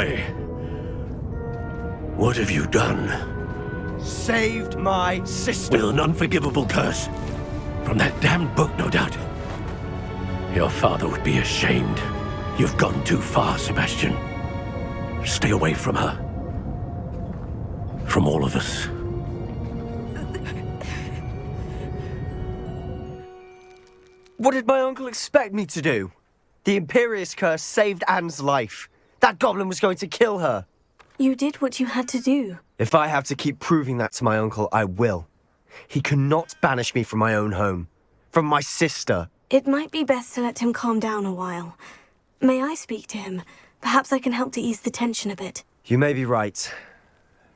boy! What have you done? Saved my sister. With an unforgivable curse. From that damned book, no doubt. Your father would be ashamed. You've gone too far, Sebastian. Stay away from her. From all of us. What did my uncle expect me to do? The Imperious curse saved Anne's life. That goblin was going to kill her. You did what you had to do. If I have to keep proving that to my uncle, I will. He cannot banish me from my own home. From my sister. It might be best to let him calm down a while. May I speak to him? Perhaps I can help to ease the tension a bit. You may be right.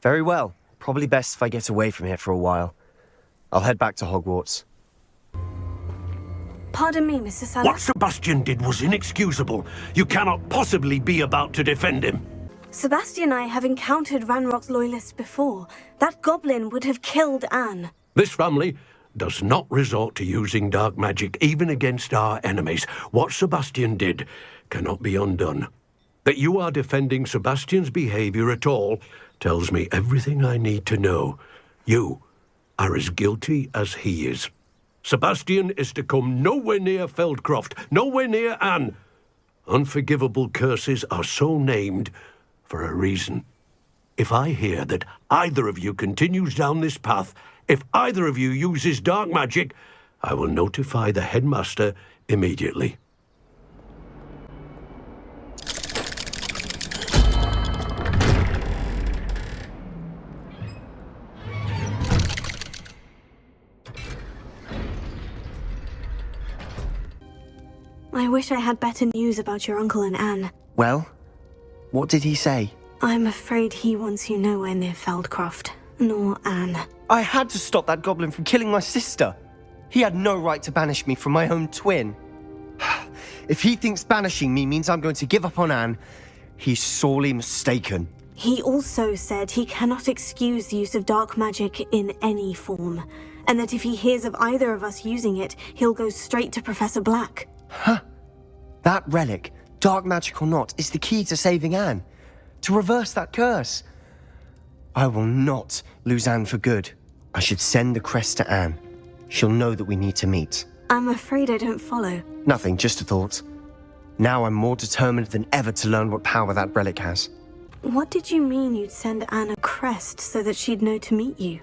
Very well. Probably best if I get away from here for a while. I'll head back to Hogwarts. Pardon me, Mr. Salas. What Sebastian did was inexcusable. You cannot possibly be about to defend him. Sebastian and I have encountered Ranrock's loyalists before. That goblin would have killed Anne. This family does not resort to using dark magic even against our enemies. What Sebastian did cannot be undone. That you are defending Sebastian's behavior at all tells me everything I need to know. You are as guilty as he is. Sebastian is to come nowhere near Feldcroft, nowhere near Anne. Unforgivable curses are so named for a reason. If I hear that either of you continues down this path, if either of you uses dark magic, I will notify the headmaster immediately. I wish I had better news about your uncle and Anne. Well, what did he say? I'm afraid he wants you nowhere near Feldcroft, nor Anne. I had to stop that goblin from killing my sister. He had no right to banish me from my own twin. If he thinks banishing me means I'm going to give up on Anne, he's sorely mistaken. He also said he cannot excuse the use of dark magic in any form, and that if he hears of either of us using it, he'll go straight to Professor Black. Huh? That relic, dark magic or not, is the key to saving Anne. To reverse that curse. I will not lose Anne for good. I should send the crest to Anne. She'll know that we need to meet. I'm afraid I don't follow. Nothing, just a thought. Now I'm more determined than ever to learn what power that relic has. What did you mean you'd send Anne a crest so that she'd know to meet you?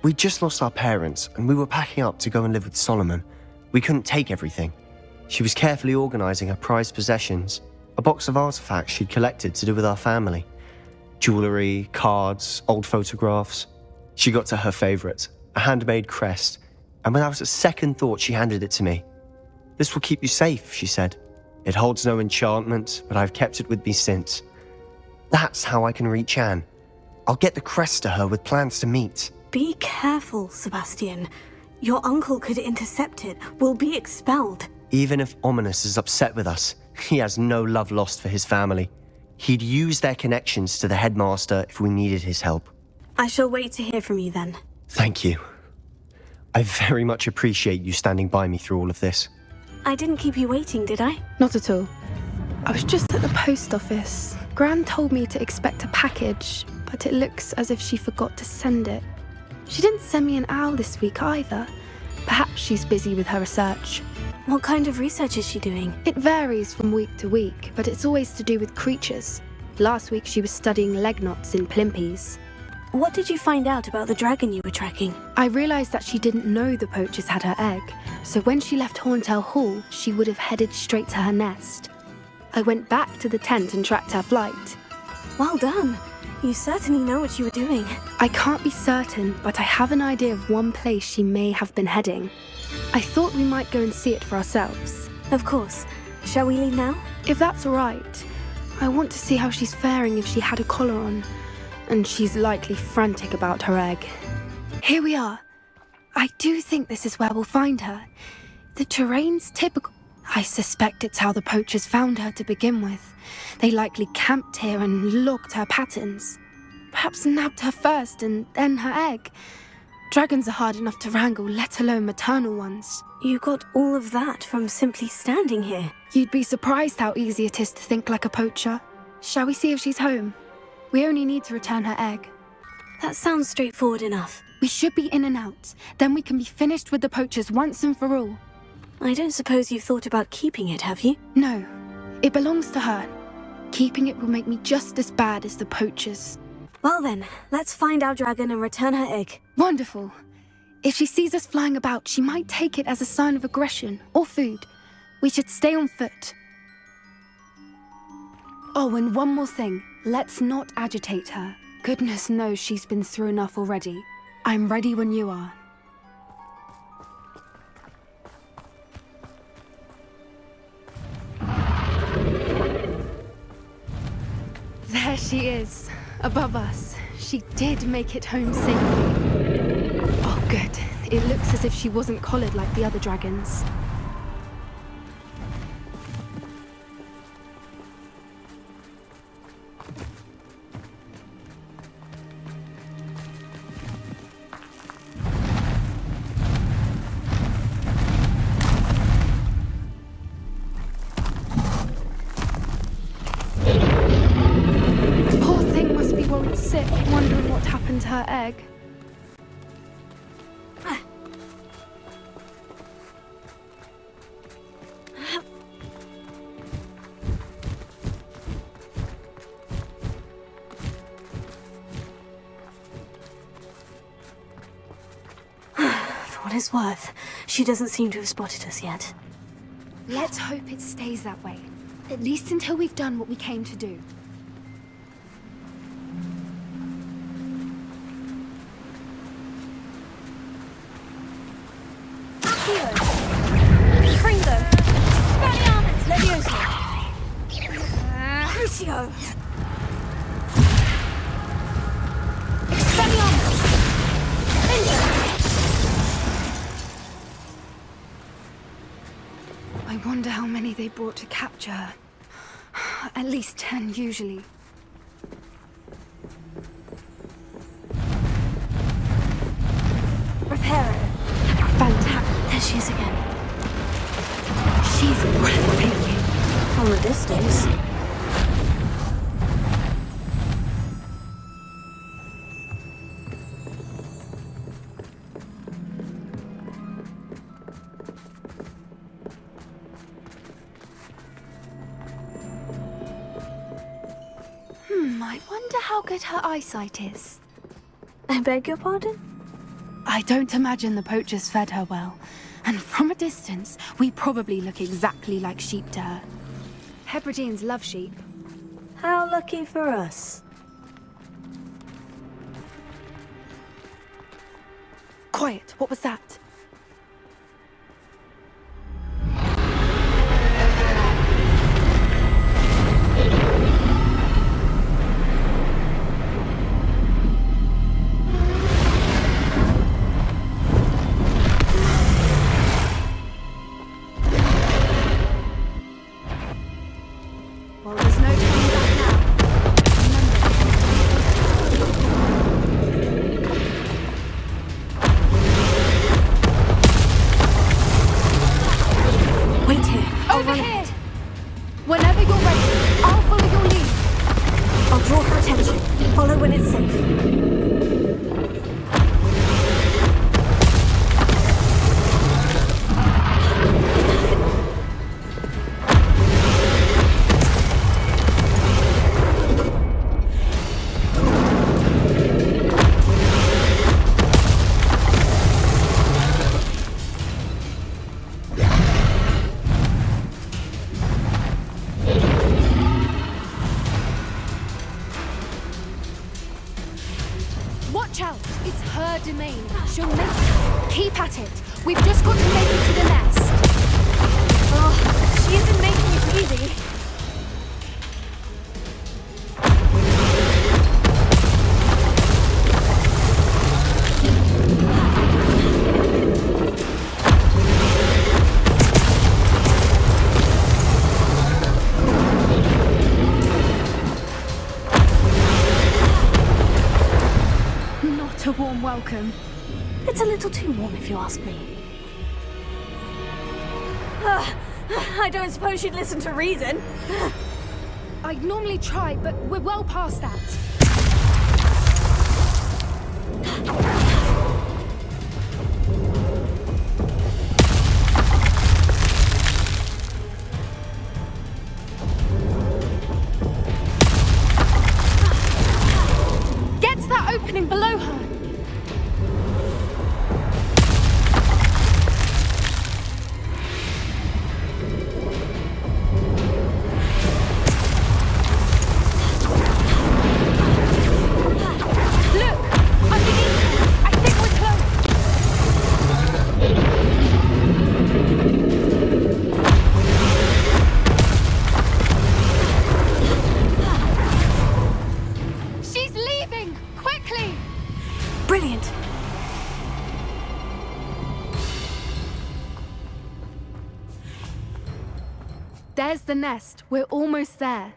We just lost our parents, and we were packing up to go and live with Solomon. We couldn't take everything. She was carefully organizing her prized possessions, a box of artifacts she'd collected to do with our family. Jewelry, cards, old photographs. She got to her favorite, a handmade crest, and without a second thought she handed it to me. This will keep you safe, she said. It holds no enchantment, but I've kept it with me since. That's how I can reach Anne. I'll get the crest to her with plans to meet. Be careful, Sebastian. Your uncle could intercept it. We'll be expelled. Even if Ominous is upset with us, he has no love lost for his family. He'd use their connections to the headmaster if we needed his help. I shall wait to hear from you then. Thank you. I very much appreciate you standing by me through all of this. I didn't keep you waiting, did I? Not at all. I was just at the post office. Gran told me to expect a package, but it looks as if she forgot to send it. She didn't send me an owl this week either. Perhaps she's busy with her research. What kind of research is she doing? It varies from week to week, but it's always to do with creatures. Last week she was studying leg knots in plimpies. What did you find out about the dragon you were tracking? I realised that she didn't know the poachers had her egg, so when she left Horntail Hall, she would have headed straight to her nest. I went back to the tent and tracked her flight. Well done. You certainly know what you were doing. I can't be certain, but I have an idea of one place she may have been heading. I thought we might go and see it for ourselves. Of course. Shall we leave now? If that's all right. I want to see how she's faring if she had a collar on. And she's likely frantic about her egg. Here we are. I do think this is where we'll find her. The terrain's typical. I suspect it's how the poachers found her to begin with. They likely camped here and logged her patterns. Perhaps nabbed her first and then her egg. Dragons are hard enough to wrangle, let alone maternal ones. You got all of that from simply standing here. You'd be surprised how easy it is to think like a poacher. Shall we see if she's home? We only need to return her egg. That sounds straightforward enough. We should be in and out. Then we can be finished with the poachers once and for all. I don't suppose you've thought about keeping it, have you? No, it belongs to her. Keeping it will make me just as bad as the poachers. Well then, let's find our dragon and return her egg. Wonderful. If she sees us flying about, she might take it as a sign of aggression or food. We should stay on foot. Oh, and one more thing. Let's not agitate her. Goodness knows she's been through enough already. I'm ready when you are. There she is, above us. She did make it home safely. Oh, good. It looks as if she wasn't collared like the other dragons. Sick, wondering what happened to her egg. For what it's worth, she doesn't seem to have spotted us yet. Let's hope it stays that way. At least until we've done what we came to do. Crucio! I wonder how many they brought to capture her. At least 10 usually. Reparo. Fantastic. There she is again. She's breathtaking. From a distance. I wonder how good her eyesight is. I beg your pardon? I don't imagine the poachers fed her well. And from a distance, we probably look exactly like sheep to her. Hebrideans love sheep. How lucky for us. Quiet, what was that? Well, there's no turning back now. Wait here. Over here! Whenever you're ready, I'll follow your lead. I'll draw her attention. Follow when it's safe. Watch out! It's her domain. She'll make it. Keep at it. We've just got to make it to the nest. Oh, she isn't making it easy. Not a warm welcome. It's a little too warm, if you ask me. I don't suppose she'd listen to reason. I normally try, but we're well past that. Get to that opening below her. Brilliant. There's the nest. We're almost there.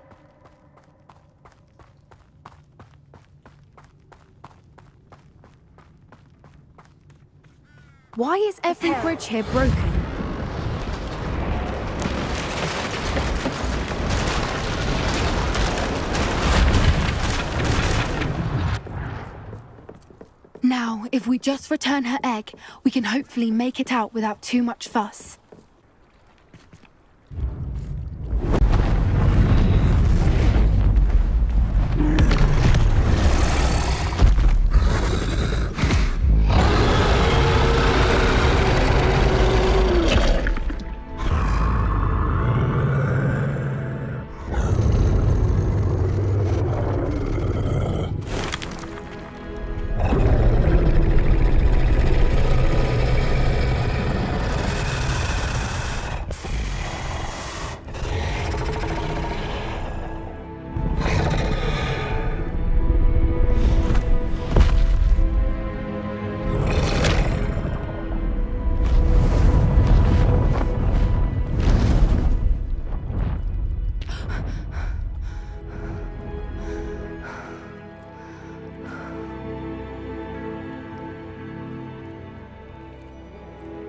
Why is every bridge here broken? Now, if we just return her egg, we can hopefully make it out without too much fuss.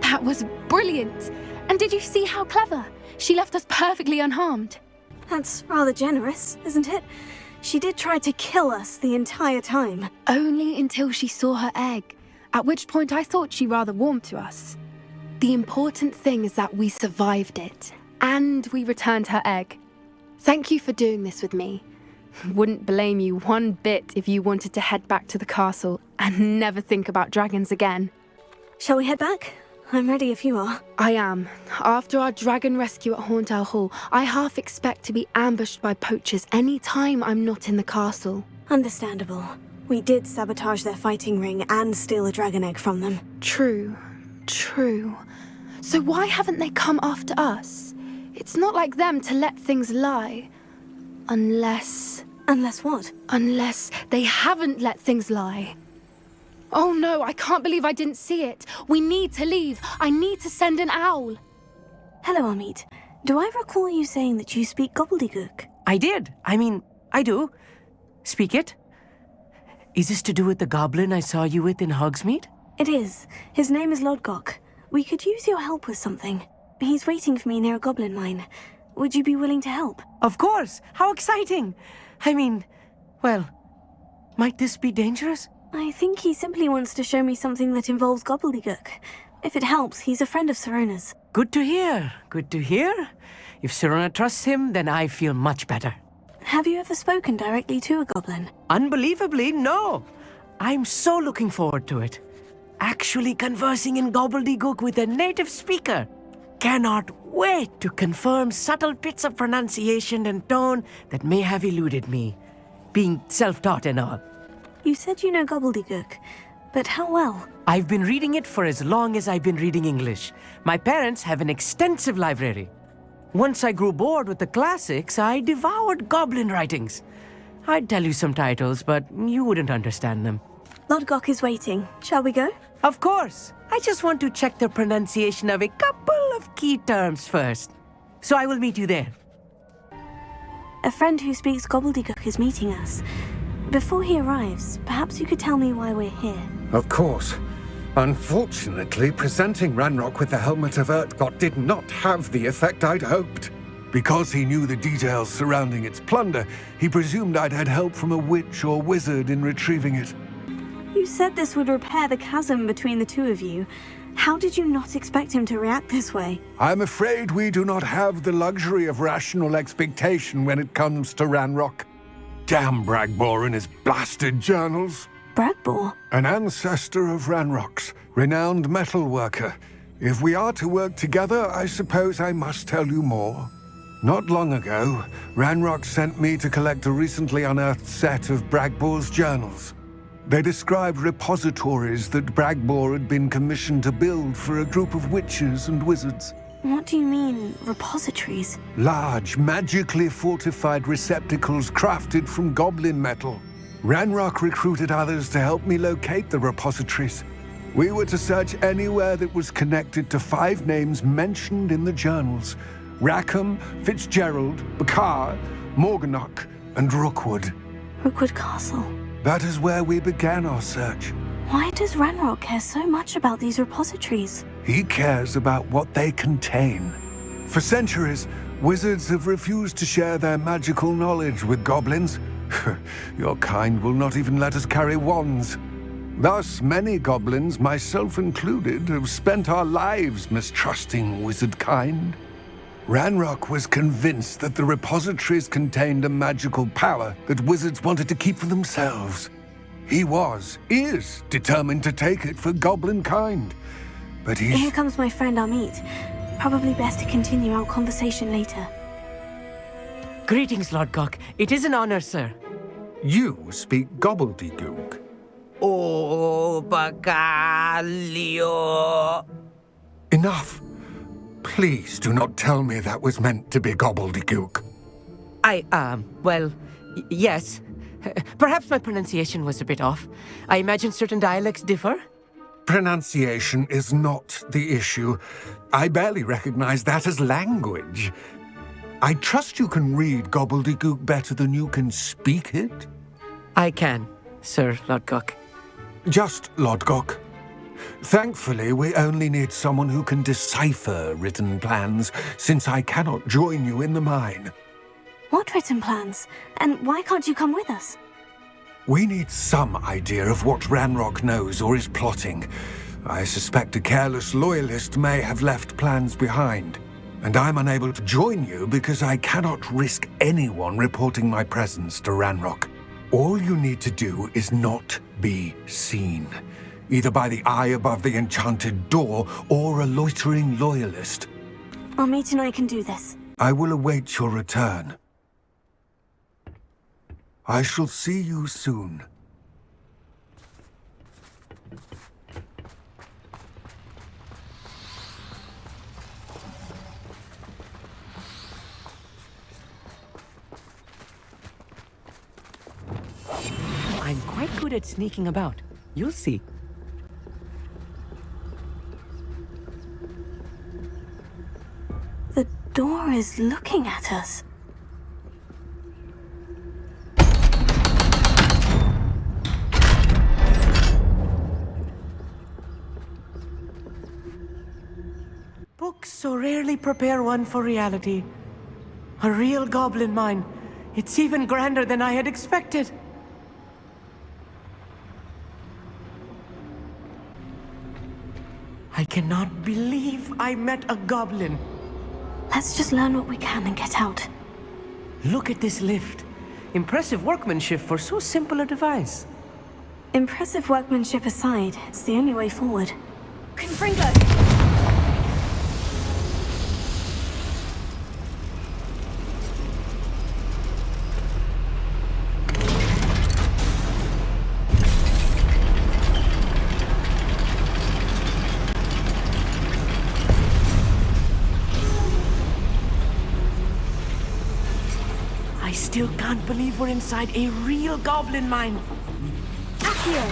That was brilliant! And did you see how clever? She left us perfectly unharmed. That's rather generous, isn't it? She did try to kill us the entire time. Only until she saw her egg, at which point I thought she rather warmed to us. The important thing is that we survived it, and we returned her egg. Thank you for doing this with me. Wouldn't blame you one bit if you wanted to head back to the castle and never think about dragons again. Shall we head back? I'm ready if you are. I am. After our dragon rescue at Horndale Hall, I half expect to be ambushed by poachers any time I'm not in the castle. Understandable. We did sabotage their fighting ring and steal a dragon egg from them. True. So why haven't they come after us? It's not like them to let things lie. Unless what? Unless they haven't let things lie. Oh no, I can't believe I didn't see it. We need to leave. I need to send an owl. Hello, Amit. Do I recall you saying that you speak gobbledygook? I did. I do. Speak it. Is this to do with the goblin I saw you with in Hogsmeade? It is. His name is Lodgok. We could use your help with something. He's waiting for me near a goblin mine. Would you be willing to help? Of course. How exciting. Well, might this be dangerous? I think he simply wants to show me something that involves gobbledygook. If it helps, he's a friend of Sirona's. Good to hear. If Sirona trusts him, then I feel much better. Have you ever spoken directly to a goblin? Unbelievably, no. I'm so looking forward to it. Actually conversing in gobbledygook with a native speaker. Cannot wait to confirm subtle bits of pronunciation and tone that may have eluded me, being self-taught and all. You said you know gobbledygook, but how well? I've been reading it for as long as I've been reading English. My parents have an extensive library. Once I grew bored with the classics, I devoured goblin writings. I'd tell you some titles, but you wouldn't understand them. Lodgok is waiting. Shall we go? Of course. I just want to check the pronunciation of a couple of key terms first. So I will meet you there. A friend who speaks gobbledygook is meeting us. Before he arrives, perhaps you could tell me why we're here. Of course. Unfortunately, presenting Ranrock with the Helmet of Urtkot did not have the effect I'd hoped. Because he knew the details surrounding its plunder, he presumed I'd had help from a witch or wizard in retrieving it. You said this would repair the chasm between the two of you. How did you not expect him to react this way? I'm afraid we do not have the luxury of rational expectation when it comes to Ranrock. Damn Bragbor and his blasted journals. Bragbor? An ancestor of Ranrock's, renowned metal worker. If we are to work together, I suppose I must tell you more. Not long ago, Ranrock sent me to collect a recently unearthed set of Bragbor's journals. They described repositories that Bragbor had been commissioned to build for a group of witches and wizards. What do you mean, repositories? Large, magically fortified receptacles crafted from goblin metal. Ranrock recruited others to help me locate the repositories. We were to search anywhere that was connected to 5 names mentioned in the journals: Rackham, Fitzgerald, Bakar, Morganach, and Rookwood. Rookwood Castle. That is where we began our search. Why does Ranrock care so much about these repositories? He cares about what they contain. For centuries, wizards have refused to share their magical knowledge with goblins. Your kind will not even let us carry wands. Thus, many goblins, myself included, have spent our lives mistrusting wizard kind. Ranrock was convinced that the repositories contained a magical power that wizards wanted to keep for themselves. He is determined to take it for goblin kind. But Here comes my friend Amit. Probably best to continue our conversation later. Greetings, Lord Gok. It is an honor, sir. You speak gobbledygook. Oh, Bagalio. Enough. Please do not tell me that was meant to be gobbledygook. Yes. Perhaps my pronunciation was a bit off. I imagine certain dialects differ. Pronunciation is not the issue. I barely recognize that as language. I trust you can read gobbledygook better than you can speak it? I can, Sir Lord Gok. Just Lord Gok. Thankfully, we only need someone who can decipher written plans, since I cannot join you in the mine. What written plans? And why can't you come with us? We need some idea of what Ranrock knows or is plotting. I suspect a careless loyalist may have left plans behind. And I'm unable to join you because I cannot risk anyone reporting my presence to Ranrock. All you need to do is not be seen, either by the eye above the enchanted door or a loitering loyalist. Amit and I can do this. I will await your return. I shall see you soon. I'm quite good at sneaking about. You'll see. The door is looking at us. Books so rarely prepare one for reality. A real goblin mine. It's even grander than I had expected. I cannot believe I met a goblin. Let's just learn what we can and get out. Look at this lift. Impressive workmanship for so simple a device. Impressive workmanship aside, it's the only way forward. Confringo! I still can't believe we're inside a real goblin mine. Accio!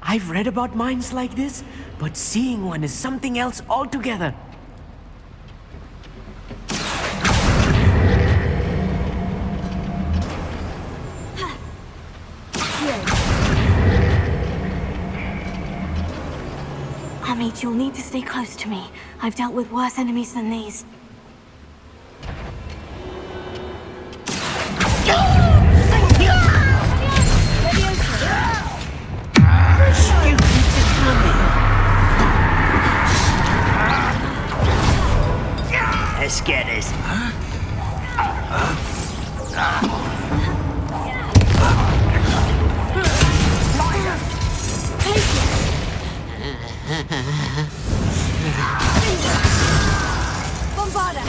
I I've read about mines like this, but seeing one is something else altogether. Amit, you'll need to stay close to me. I've dealt with worse enemies than these. Let's get this. Bombarda!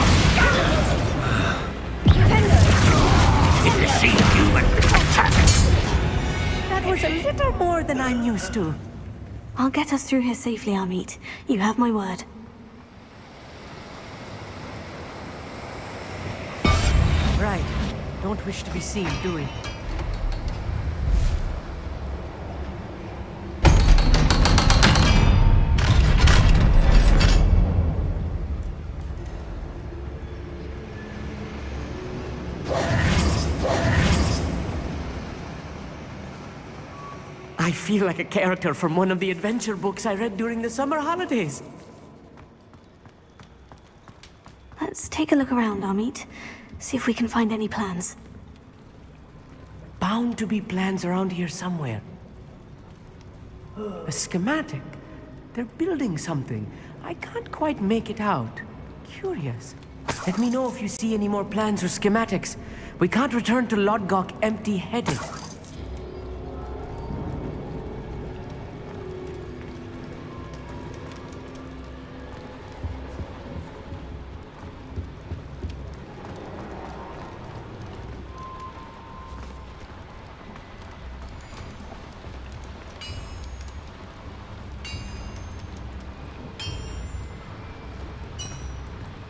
That was a little more than I'm used to. I'll get us through here safely, Amit. You have my word. Right. Don't wish to be seen, do we? I feel like a character from one of the adventure books I read during the summer holidays. Let's take a look around, Amit. See if we can find any plans. Bound to be plans around here somewhere. A schematic. They're building something. I can't quite make it out. Curious. Let me know if you see any more plans or schematics. We can't return to Lodgok empty-headed.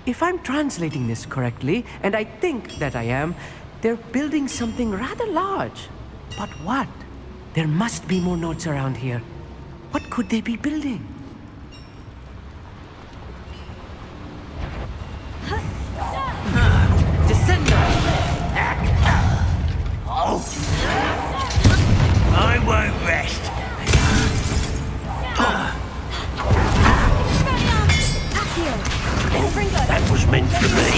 If I'm translating this correctly, and I think that I am, they're building something rather large. But what? There must be more notes around here. What could they be building? Descender! I won't rest. That was meant for me.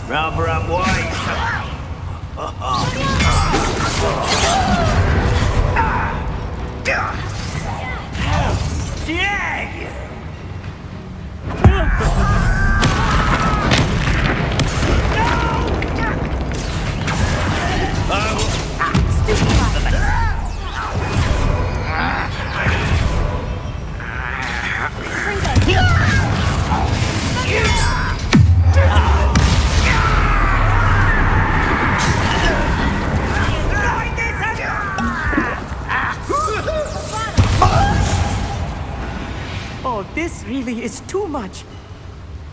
Rather unwise. Oh, this really is too much.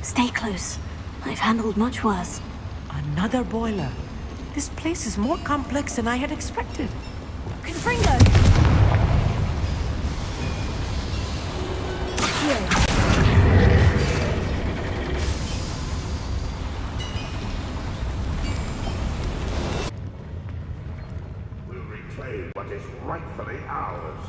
Stay close. I've handled much worse. Another boiler. This place is more complex than I had expected. Confringo! We'll reclaim what is rightfully ours.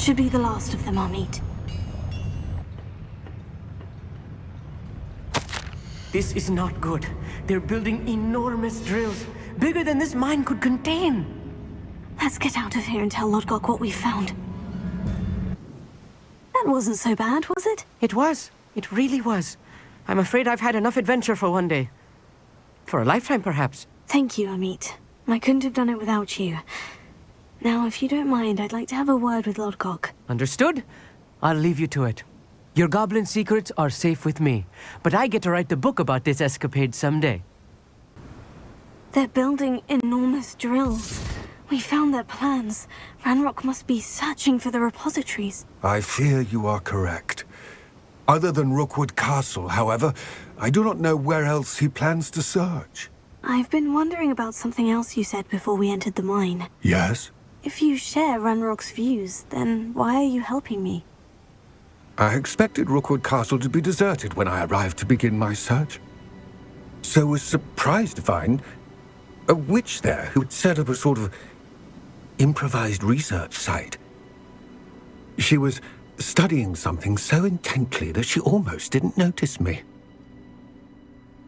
should be the last of them, Amit. This is not good. They're building enormous drills, bigger than this mine could contain. Let's get out of here and tell Lodgok what we found. That wasn't so bad, was it? It was. It really was. I'm afraid I've had enough adventure for one day. For a lifetime, perhaps. Thank you, Amit. I couldn't have done it without you. Now, if you don't mind, I'd like to have a word with Lodgok. Understood? I'll leave you to it. Your goblin secrets are safe with me, but I get to write the book about this escapade someday. They're building enormous drills. We found their plans. Ranrock must be searching for the repositories. I fear you are correct. Other than Rookwood Castle, however, I do not know where else he plans to search. I've been wondering about something else you said before we entered the mine. Yes? If you share Ranrock's views, then why are you helping me? I expected Rookwood Castle to be deserted when I arrived to begin my search. So was surprised to find a witch there who had set up a sort of improvised research site. She was studying something so intently that she almost didn't notice me.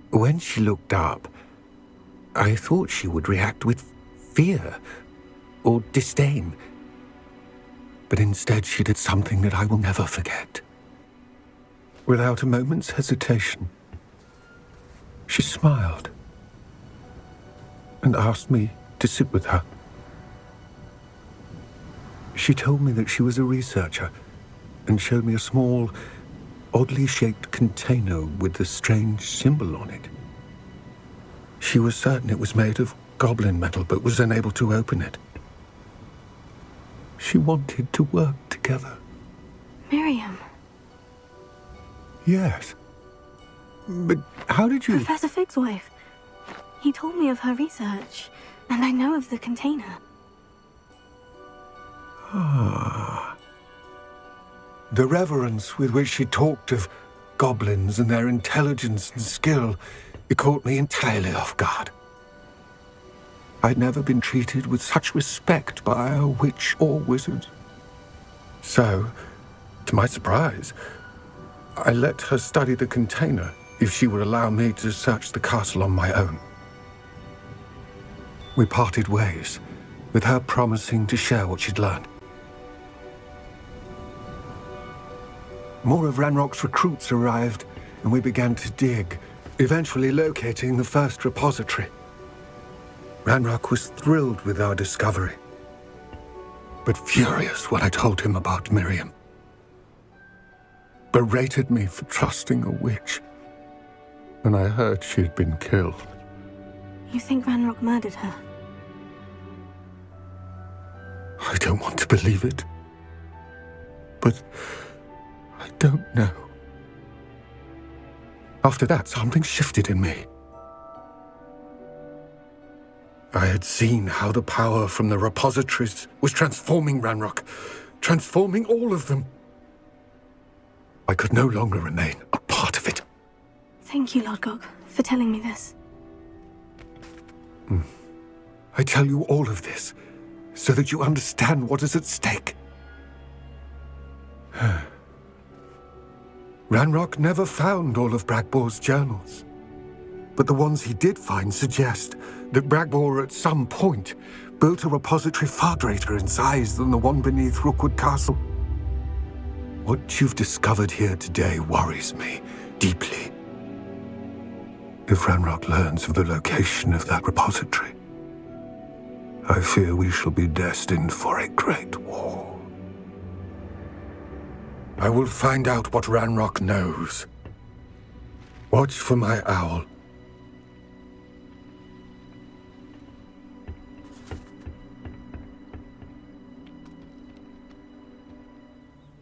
When she looked up, I thought she would react with fear or disdain. But instead she did something that I will never forget. Without a moment's hesitation, she smiled and asked me to sit with her. She told me that she was a researcher and showed me a small, oddly shaped container with a strange symbol on it. She was certain it was made of goblin metal, but was unable to open it. She wanted to work together. Miriam. Yes. But how did you... Professor Fig's wife. He told me of her research, and I know of the container. Ah. The reverence with which she talked of goblins and their intelligence and skill, it caught me entirely off guard. I'd never been treated with such respect by a witch or wizard. So, to my surprise, I let her study the container if she would allow me to search the castle on my own. We parted ways, with her promising to share what she'd learned. More of Ranrock's recruits arrived, and we began to dig, eventually locating the first repository. Ranrock was thrilled with our discovery, but furious when I told him about Miriam. Berated me for trusting a witch, and I heard she had been killed. You think Ranrock murdered her? I don't want to believe it, but I don't know. After that, something shifted in me. I had seen how the power from the repositories was transforming Ranrock, transforming all of them. I could no longer remain a part of it. Thank you, Lodgok, for telling me this. I tell you all of this so that you understand what is at stake. Ranrock never found all of Bragbor's journals, but the ones he did find suggest that Bragbor at some point built a repository far greater in size than the one beneath Rookwood Castle. What you've discovered here today worries me deeply. If Ranrock learns of the location of that repository, I fear we shall be destined for a great war. I will find out what Ranrock knows. Watch for my owl.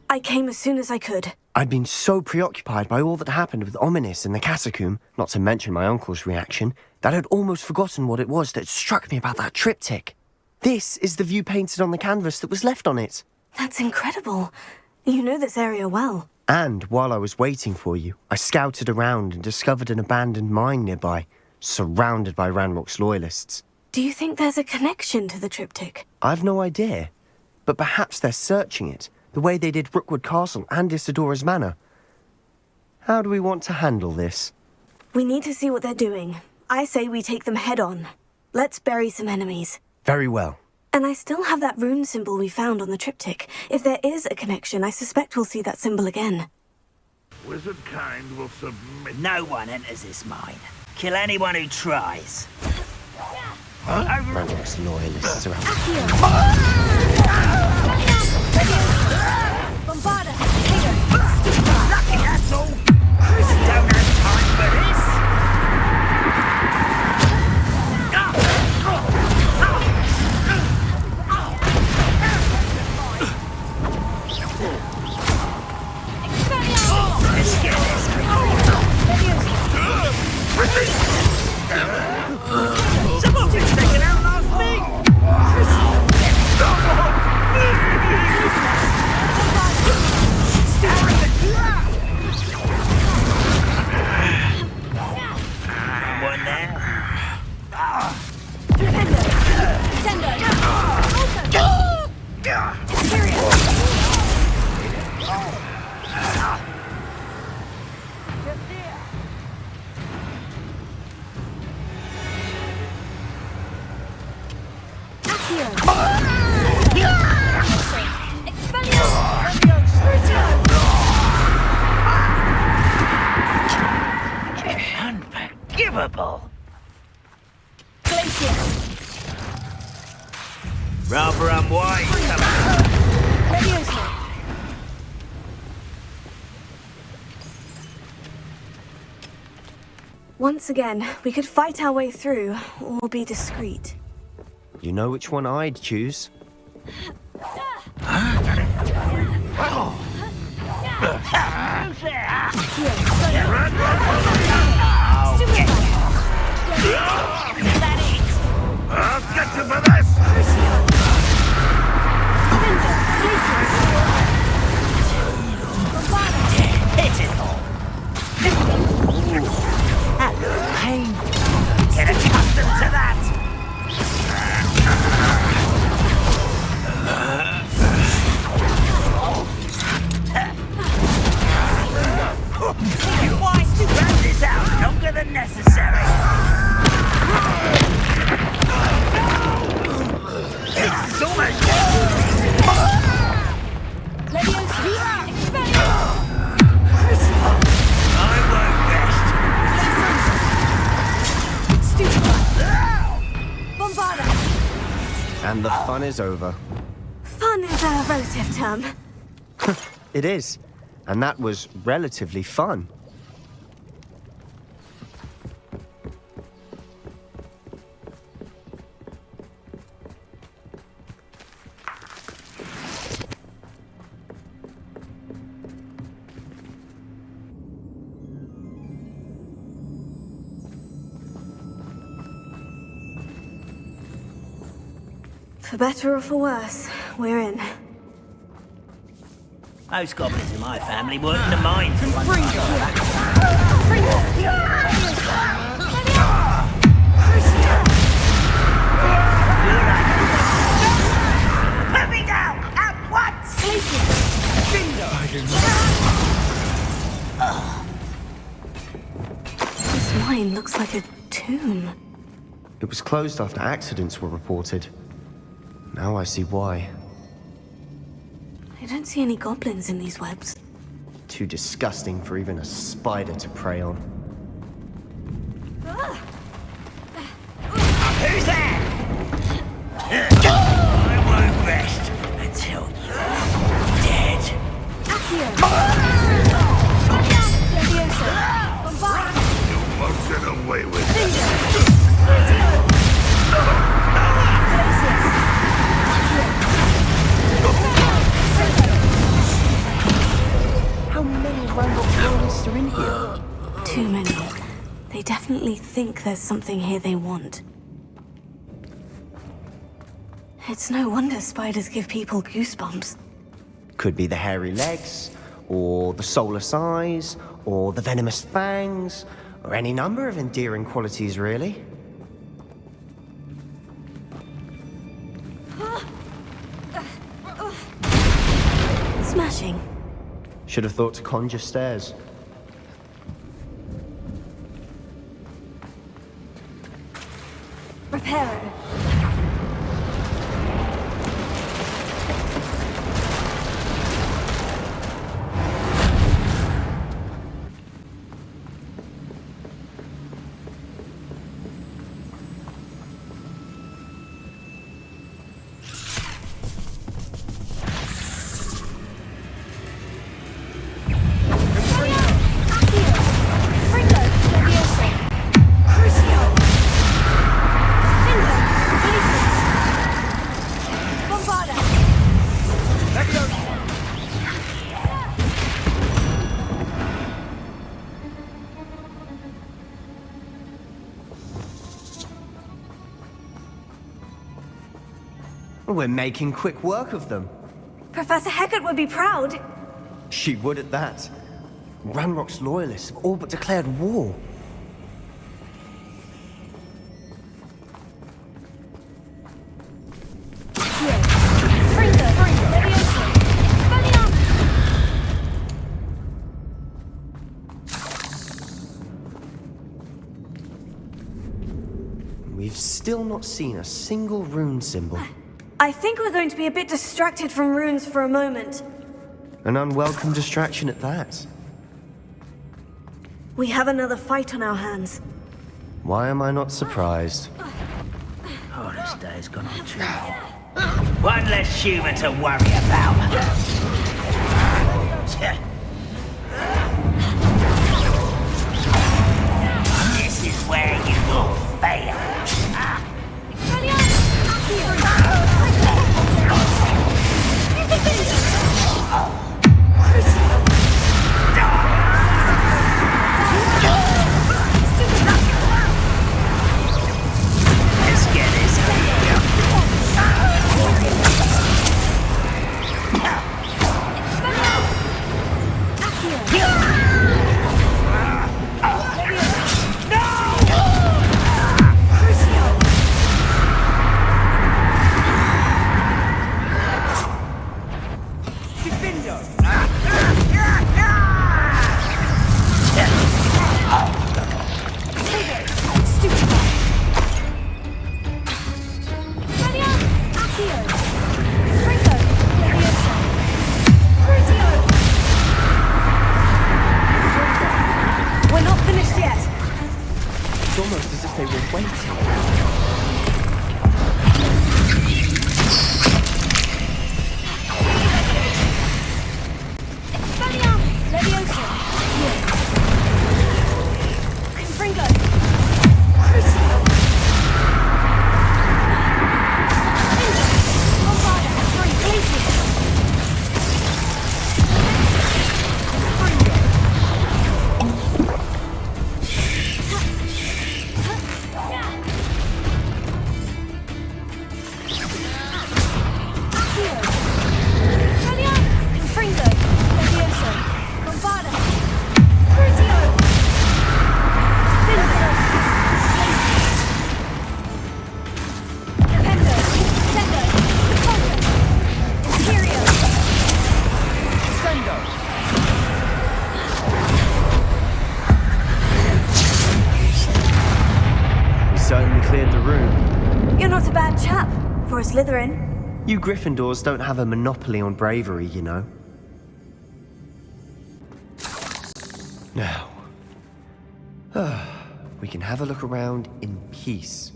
I came as soon as I could. I'd been so preoccupied by all that happened with Ominis in the catacomb, not to mention my uncle's reaction, that I'd almost forgotten what it was that struck me about that triptych. This is the view painted on the canvas that was left on it. That's incredible. You know this area well. And while I was waiting for you, I scouted around and discovered an abandoned mine nearby, surrounded by Ranrock's loyalists. Do you think there's a connection to the triptych? I've no idea, but perhaps they're searching it, the way they did Rookwood Castle and Isidora's Manor. How do we want to handle this? We need to see what they're doing. I say we take them head on. Let's bury some enemies. Very well. And I still have that rune symbol we found on the triptych. If there is a connection, I suspect we'll see that symbol again. Wizard kind will submit. No one enters this mine. Kill anyone who tries. Ranrock's loyalists are out. Bombarda! Lucky that's all. Don't have time for this. Let's get this. Someone been taken out last week. One there. Unforgivable. Rather unwise. Once again, we could fight our way through, or be discreet. You know which one I'd choose? I'll get you for this! Hit it all. That looks painful. Get accustomed to that. Why drag this out longer than necessary? This is almost I won't rest. And the fun is over. Fun is a relative term. It is. And that was relatively fun. For better or for worse, we're in. Most goblins in my family work in the mines at one time. Put me down at once! This mine looks like a tomb. It was closed after accidents were reported. Now I see why. I don't see any goblins in these webs. Too disgusting for even a spider to prey on. Who's there? I won't rest until you're dead. You won't get away with it. How many Ranrock loyalists are in here? Too many. They definitely think there's something here they want. It's no wonder spiders give people goosebumps. Could be the hairy legs, or the soulless eyes, or the venomous fangs, or any number of endearing qualities, really. Should have thought to conjure stairs. Reparo. We're making quick work of them. Professor Hecat would be proud. She would at that. Ranrock's loyalists have all but declared war. We've still not seen a single rune symbol. I think we're going to be a bit distracted from runes for a moment. An unwelcome distraction at that. We have another fight on our hands. Why am I not surprised? Oh, this day's gone on too long. One less human to worry about. This is where you will fail. Let's get this We're not finished yet. It's almost as if they were waiting. Cleared the room. You're not a bad chap for a Slytherin. You Gryffindors don't have a monopoly on bravery, you know. Now, we can have a look around in peace.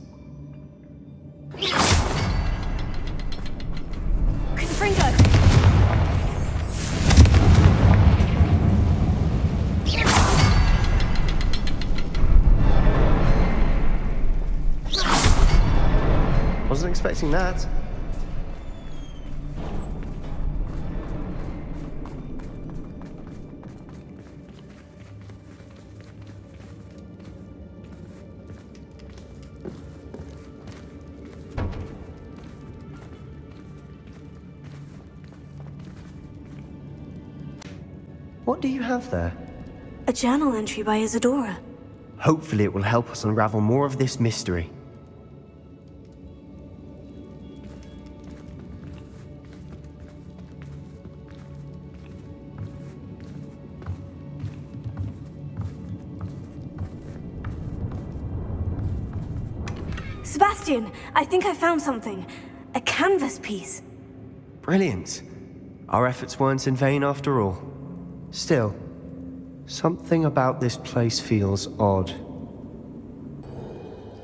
Confringo! Wasn't expecting that. What do you have there? A journal entry by Isadora. Hopefully it will help us unravel more of this mystery. Sebastian, I think I found something. A canvas piece. Brilliant. Our efforts weren't in vain after all. Still, something about this place feels odd.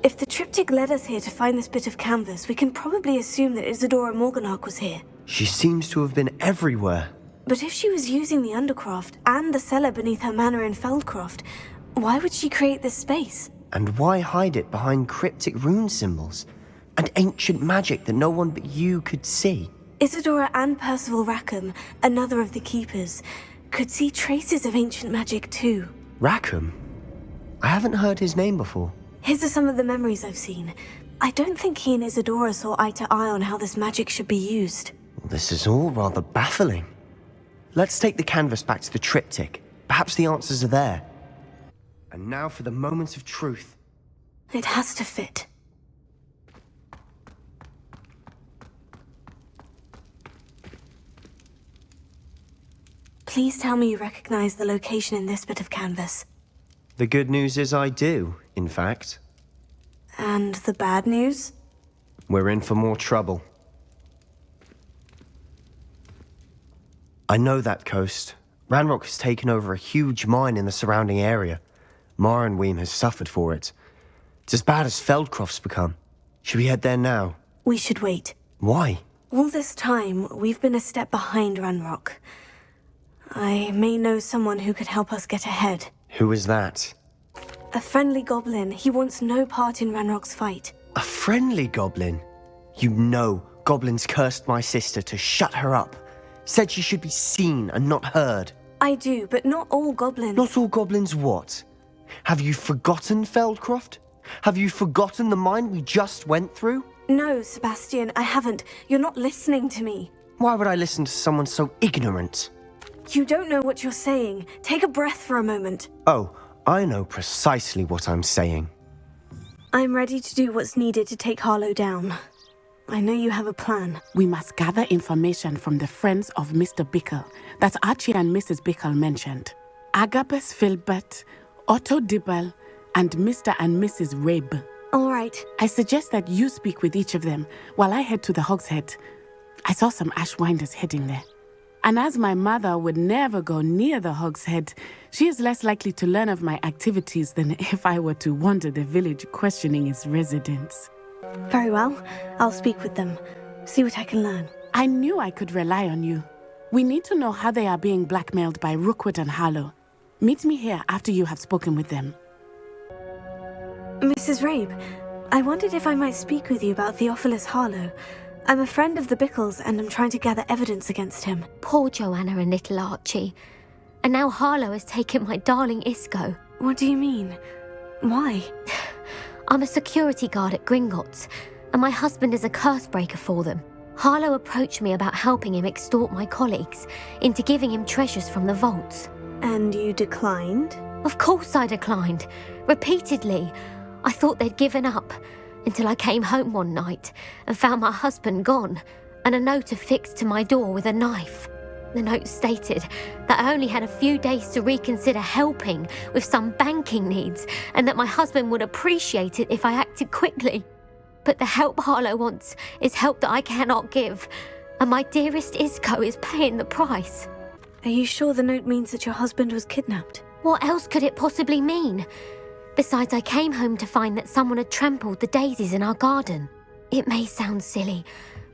If the triptych led us here to find this bit of canvas, we can probably assume that Isadora Morganach was here. She seems to have been everywhere. But if she was using the Undercroft and the cellar beneath her manor in Feldcroft, why would she create this space? And why hide it behind cryptic rune symbols? And ancient magic that no one but you could see? Isadora and Percival Rackham, another of the Keepers, could see traces of ancient magic too. Rackham? I haven't heard his name before. His are some of the memories I've seen. I don't think he and Isadora saw eye to eye on how this magic should be used. This is all rather baffling. Let's take the canvas back to the triptych. Perhaps the answers are there. And now for the moment of truth. It has to fit. Please tell me you recognize the location in this bit of canvas. The good news is I do, in fact. And the bad news? We're in for more trouble. I know that coast. Ranrock has taken over a huge mine in the surrounding area. Marrenweem has suffered for it. It's as bad as Feldcroft's become. Should we head there now? We should wait. Why? All this time, we've been a step behind Ranrock. I may know someone who could help us get ahead. Who is that? A friendly goblin. He wants no part in Ranrock's fight. A friendly goblin? You know, goblins cursed my sister to shut her up. Said she should be seen and not heard. I do, but not all goblins. Not all goblins what? Have you forgotten Feldcroft? Have you forgotten the mine we just went through? No, Sebastian, I haven't. You're not listening to me. Why would I listen to someone so ignorant? You don't know what you're saying. Take a breath for a moment. Oh, I know precisely what I'm saying. I'm ready to do what's needed to take Harlow down. I know you have a plan. We must gather information from the friends of Mr. Bickle that Archie and Mrs. Bickle mentioned. Agabus Filbert, Otto Dibble, and Mr. and Mrs. Rabe. All right. I suggest that you speak with each of them while I head to the Hogshead. I saw some Ashwinders heading there. And as my mother would never go near the Hogshead, she is less likely to learn of my activities than if I were to wander the village questioning its residents. Very well. I'll speak with them. See what I can learn. I knew I could rely on you. We need to know how they are being blackmailed by Rookwood and Harlow. Meet me here after you have spoken with them. Mrs. Rabe, I wondered if I might speak with you about Theophilus Harlow. I'm a friend of the Bickles, and I'm trying to gather evidence against him. Poor Joanna and little Archie. And now Harlow has taken my darling Isco. What do you mean? Why? I'm a security guard at Gringotts, and my husband is a curse breaker for them. Harlow approached me about helping him extort my colleagues into giving him treasures from the vaults. And you declined? Of course I declined. Repeatedly. I thought they'd given up, until I came home one night and found my husband gone, and a note affixed to my door with a knife. The note stated that I only had a few days to reconsider helping with some banking needs, and that my husband would appreciate it if I acted quickly. But the help Harlow wants is help that I cannot give, and my dearest Isco is paying the price. Are you sure the note means that your husband was kidnapped? What else could it possibly mean? Besides, I came home to find that someone had trampled the daisies in our garden. It may sound silly,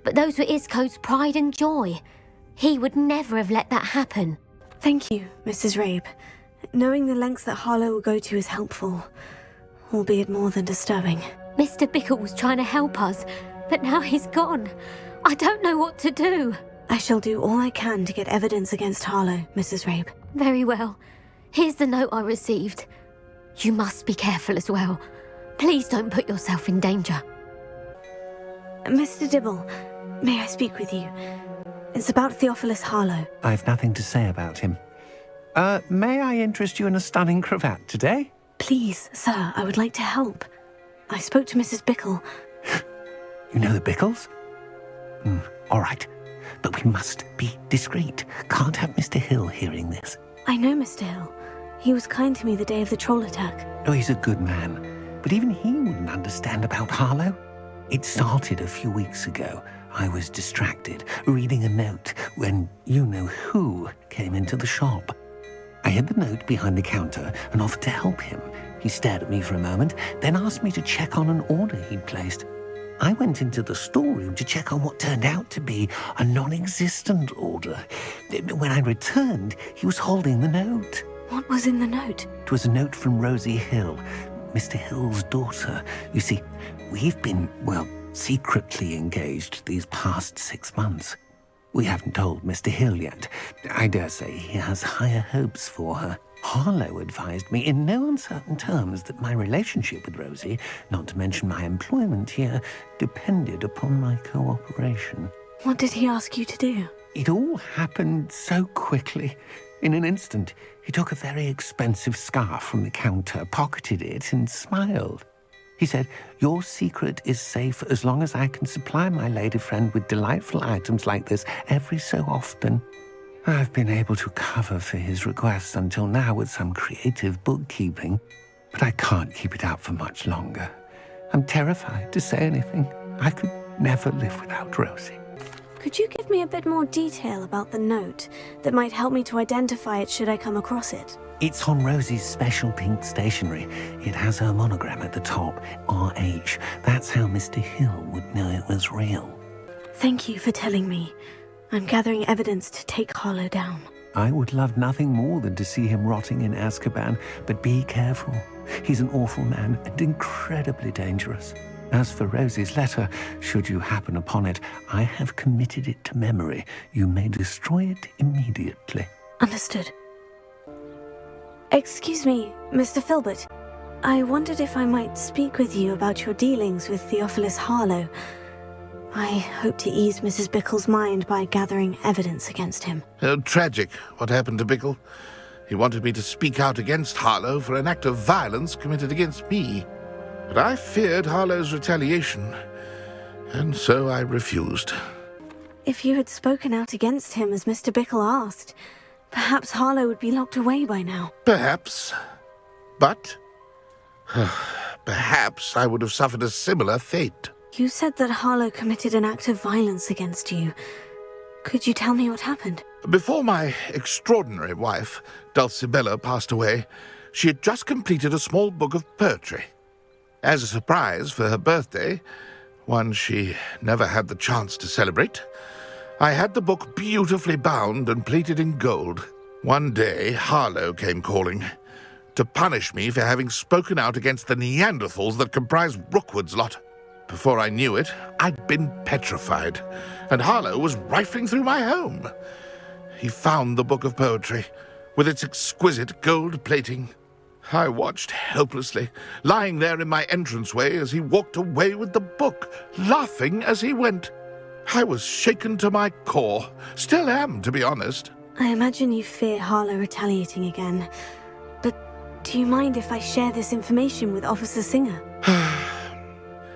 but those were Isco's pride and joy. He would never have let that happen. Thank you, Mrs. Rabe. Knowing the lengths that Harlow will go to is helpful, albeit more than disturbing. Mr. Bickle was trying to help us, but now he's gone. I don't know what to do. I shall do all I can to get evidence against Harlow, Mrs. Rabe. Very well. Here's the note I received. You must be careful as well. Please don't put yourself in danger. Mr. Dibble, may I speak with you? It's about Theophilus Harlow. I've nothing to say about him. May I interest you in a stunning cravat today? Please, sir, I would like to help. I spoke to Mrs. Bickle. You know the Bickles? All right. But we must be discreet. Can't have Mr. Hill hearing this. I know Mr. Hill. He was kind to me the day of the troll attack. Oh, he's a good man. But even he wouldn't understand about Harlow. It started a few weeks ago. I was distracted, reading a note, when you-know-who came into the shop. I hid the note behind the counter and offered to help him. He stared at me for a moment, then asked me to check on an order he'd placed. I went into the storeroom to check on what turned out to be a non-existent order. When I returned, he was holding the note. What was in the note? It was a note from Rosie Hill, Mr. Hill's daughter. You see, we've been, secretly engaged these past 6 months. We haven't told Mr. Hill yet. I dare say he has higher hopes for her. Harlow advised me in no uncertain terms that my relationship with Rosie, not to mention my employment here, depended upon my cooperation. What did he ask you to do? It all happened so quickly. In an instant, he took a very expensive scarf from the counter, pocketed it, and smiled. He said, "Your secret is safe as long as I can supply my lady friend with delightful items like this every so often." I've been able to cover for his requests until now with some creative bookkeeping, but I can't keep it up for much longer. I'm terrified to say anything. I could never live without Rosie. Could you give me a bit more detail about the note that might help me to identify it should I come across it? It's on Rosie's special pink stationery. It has her monogram at the top, RH. That's how Mr. Hill would know it was real. Thank you for telling me. I'm gathering evidence to take Harlow down. I would love nothing more than to see him rotting in Azkaban, but be careful. He's an awful man and incredibly dangerous. As for Rosie's letter, should you happen upon it, I have committed it to memory. You may destroy it immediately. Understood. Excuse me, Mr. Filbert. I wondered if I might speak with you about your dealings with Theophilus Harlow. I hope to ease Mrs. Bickle's mind by gathering evidence against him. Tragic, what happened to Bickle. He wanted me to speak out against Harlow for an act of violence committed against me. But I feared Harlow's retaliation, and so I refused. If you had spoken out against him as Mr. Bickle asked, perhaps Harlow would be locked away by now. Perhaps. But perhaps I would have suffered a similar fate. You said that Harlow committed an act of violence against you. Could you tell me what happened? Before my extraordinary wife, Dulcibella, passed away, she had just completed a small book of poetry. As a surprise for her birthday, one she never had the chance to celebrate, I had the book beautifully bound and plated in gold. One day, Harlow came calling to punish me for having spoken out against the Neanderthals that comprise Rookwood's lot. Before I knew it, I'd been petrified, and Harlow was rifling through my home. He found the book of poetry, with its exquisite gold plating. I watched helplessly, lying there in my entranceway as he walked away with the book, laughing as he went. I was shaken to my core. Still am, to be honest. I imagine you fear Harlow retaliating again. But do you mind if I share this information with Officer Singer?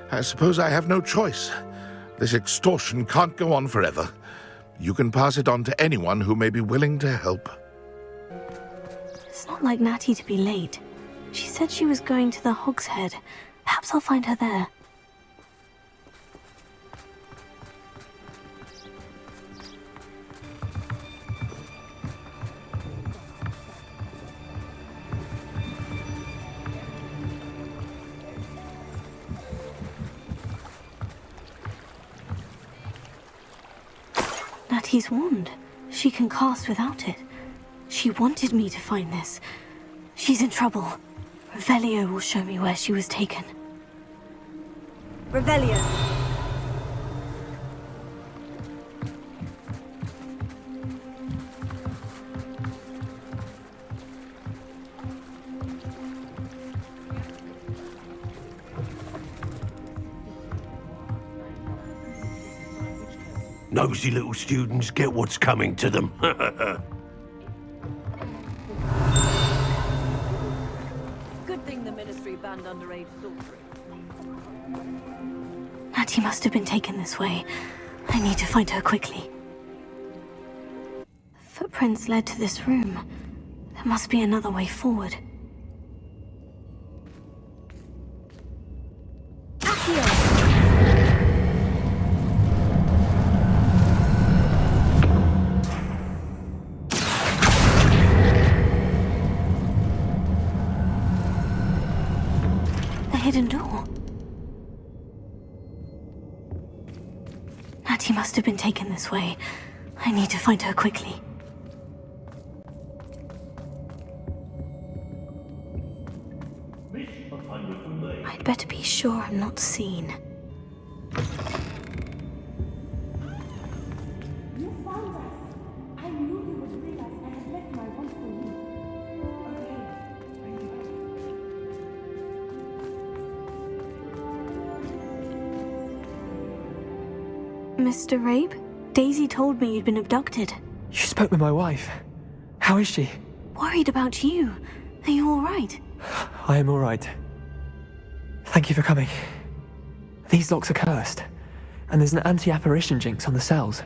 I suppose I have no choice. This extortion can't go on forever. You can pass it on to anyone who may be willing to help. It's not like Natty to be late. She said she was going to the Hog's Head. Perhaps I'll find her there. Natty's wand. She can cast without it. She wanted me to find this. She's in trouble. Revelio will show me where she was taken. Revelio! Nosy little students get what's coming to them. Good thing the Ministry banned underage sorcery. Natty must have been taken this way. I need to find her quickly. Footprints led to this room. There must be another way forward. Accio! hidden door. Natty must have been taken this way. I need to find her quickly. I'd better be sure I'm not seen. You found us. I knew you would realize I had left my wand for you. Mr. Rabe? Daisy told me you'd been abducted. You spoke with my wife. How is she? Worried about you. Are you all right? I am all right. Thank you for coming. These locks are cursed, and there's an anti-apparition jinx on the cells.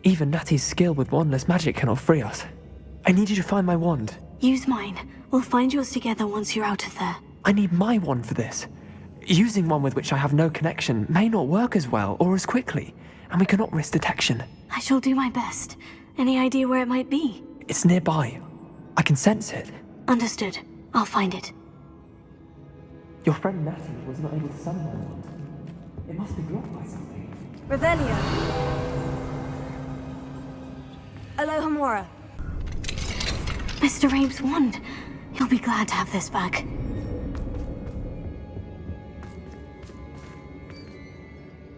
Even Natty's skill with wandless magic cannot free us. I need you to find my wand. Use mine. We'll find yours together once you're out of there. I need my wand for this. Using one with which I have no connection may not work as well or as quickly, and we cannot risk detection. I shall do my best. Any idea where it might be? It's nearby. I can sense it. Understood. I'll find it. Your friend Natty was not able to summon my wand. It must be blocked by something. Revelio. Alohomora. Mr. Rabe's wand. He'll be glad to have this back.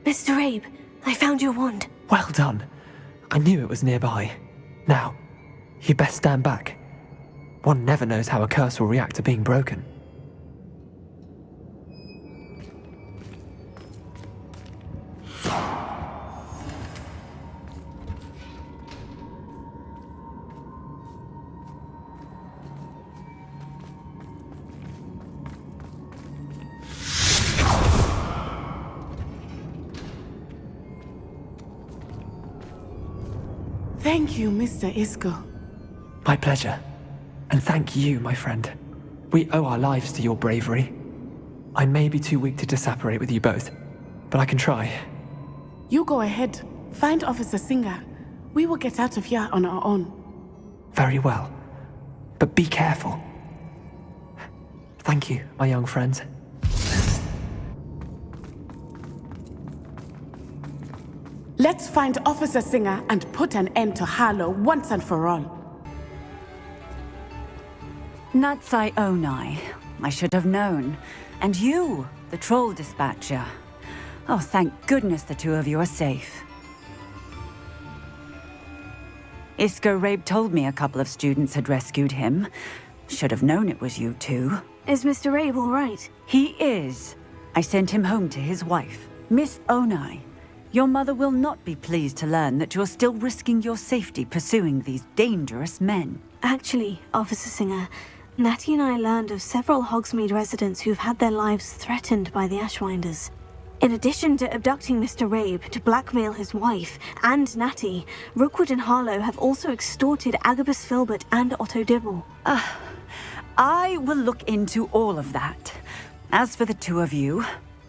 Mr. Rabe, I found your wand. Well done. I knew it was nearby. Now, you best stand back. One never knows how a curse will react to being broken. Thank you, Mr. Isco. My pleasure. And thank you, my friend. We owe our lives to your bravery. I may be too weak to disapparate with you both, but I can try. You go ahead. Find Officer Singer. We will get out of here on our own. Very well. But be careful. Thank you, my young friends. Let's find Officer Singer and put an end to Harlow once and for all. Natsai Onai. I should have known. And you, the troll dispatcher. Oh, thank goodness the two of you are safe. Isco Rabe told me a couple of students had rescued him. Should have known it was you two. Is Mr. Rabe all right? He is. I sent him home to his wife, Miss Onai. Your mother will not be pleased to learn that you're still risking your safety pursuing these dangerous men. Actually, Officer Singer, Natty and I learned of several Hogsmeade residents who've had their lives threatened by the Ashwinders. In addition to abducting Mr. Rabe to blackmail his wife and Natty, Rookwood and Harlow have also extorted Agabus Filbert and Otto Dibble. I will look into all of that. As for the two of you,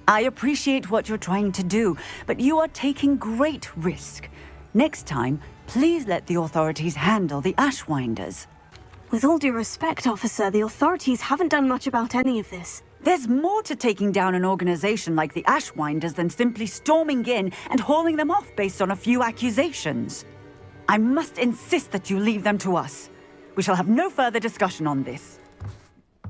I appreciate what you're trying to do, but you are taking great risk. Next time, please let the authorities handle the Ashwinders. With all due respect, officer, the authorities haven't done much about any of this. There's more to taking down an organization like the Ashwinders than simply storming in and hauling them off based on a few accusations. I must insist that you leave them to us. We shall have no further discussion on this.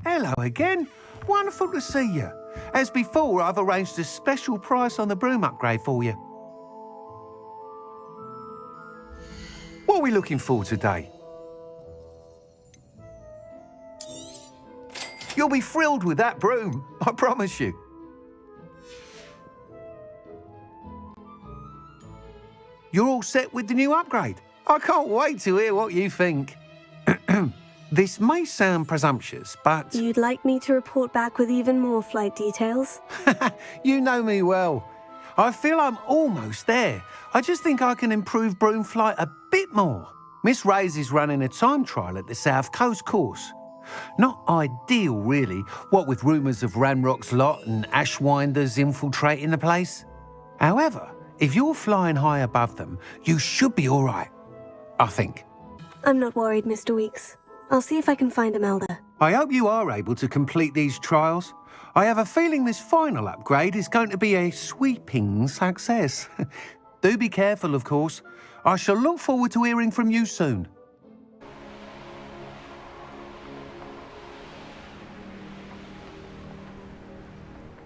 Hello again. Wonderful to see you. As before, I've arranged a special price on the broom upgrade for you. What are we looking for today? You'll be thrilled with that broom, I promise you. You're all set with the new upgrade. I can't wait to hear what you think. This may sound presumptuous, but... You'd like me to report back with even more flight details? You know me well. I feel I'm almost there. I just think I can improve broom flight a bit more. Miss Ray's is running a time trial at the South Coast course. Not ideal, really, what with rumours of Ranrock's lot and Ashwinders infiltrating the place. However, if you're flying high above them, you should be all right, I think. I'm not worried, Mr. Weeks. I'll see if I can find Imelda. I hope you are able to complete these trials. I have a feeling this final upgrade is going to be a sweeping success. Do be careful, of course. I shall look forward to hearing from you soon.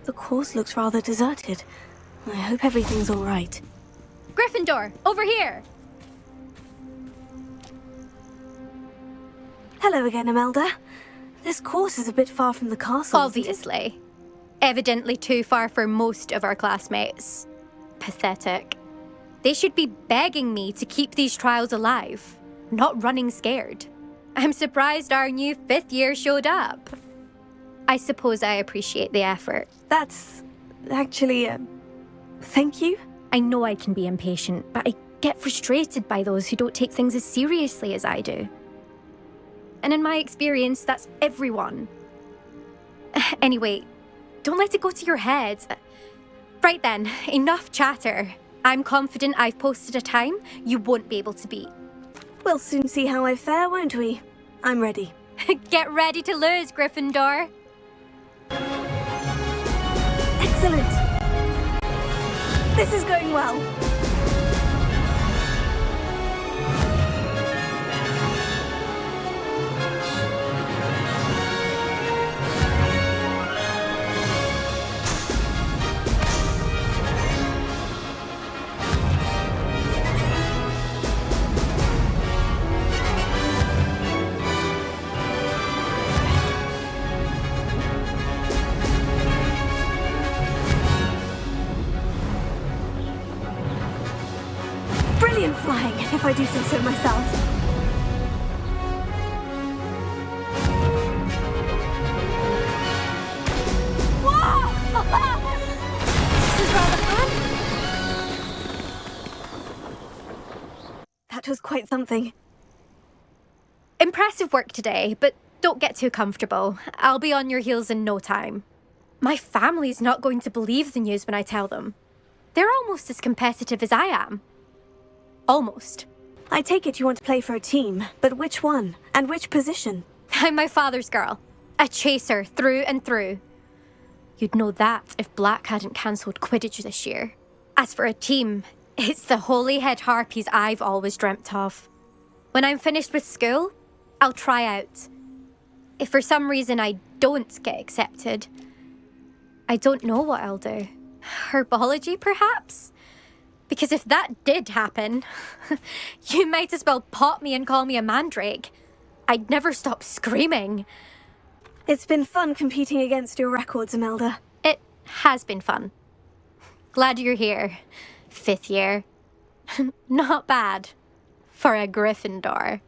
The course looks rather deserted. I hope everything's all right. Gryffindor, over here! Hello again, Imelda. This course is a bit far from the castle. Obviously. Evidently too far for most of our classmates. Pathetic. They should be begging me to keep these trials alive, not running scared. I'm surprised our new 5th year showed up. I suppose I appreciate the effort. That's actually, thank you. I know I can be impatient, but I get frustrated by those who don't take things as seriously as I do. And in my experience, that's everyone. Anyway, don't let it go to your head. Right then, enough chatter. I'm confident I've posted a time you won't be able to beat. We'll soon see how I fare, won't we? I'm ready. Get ready to lose, Gryffindor. Excellent. This is going well. Brilliant flying, if I do say so myself. Whoa! This is rather fun. That was quite something. Impressive work today, but don't get too comfortable. I'll be on your heels in no time. My family's not going to believe the news when I tell them. They're almost as competitive as I am. Almost. I take it you want to play for a team, but which one? And which position? I'm my father's girl. A chaser through and through. You'd know that if Black hadn't cancelled Quidditch this year. As for a team, it's the Holyhead Harpies I've always dreamt of. When I'm finished with school, I'll try out. If for some reason I don't get accepted, I don't know what I'll do. Herbology, perhaps? Because if that did happen, you might as well pop me and call me a mandrake. I'd never stop screaming. It's been fun competing against your records, Imelda. It has been fun. Glad you're here. 5th year. Not bad. For a Gryffindor.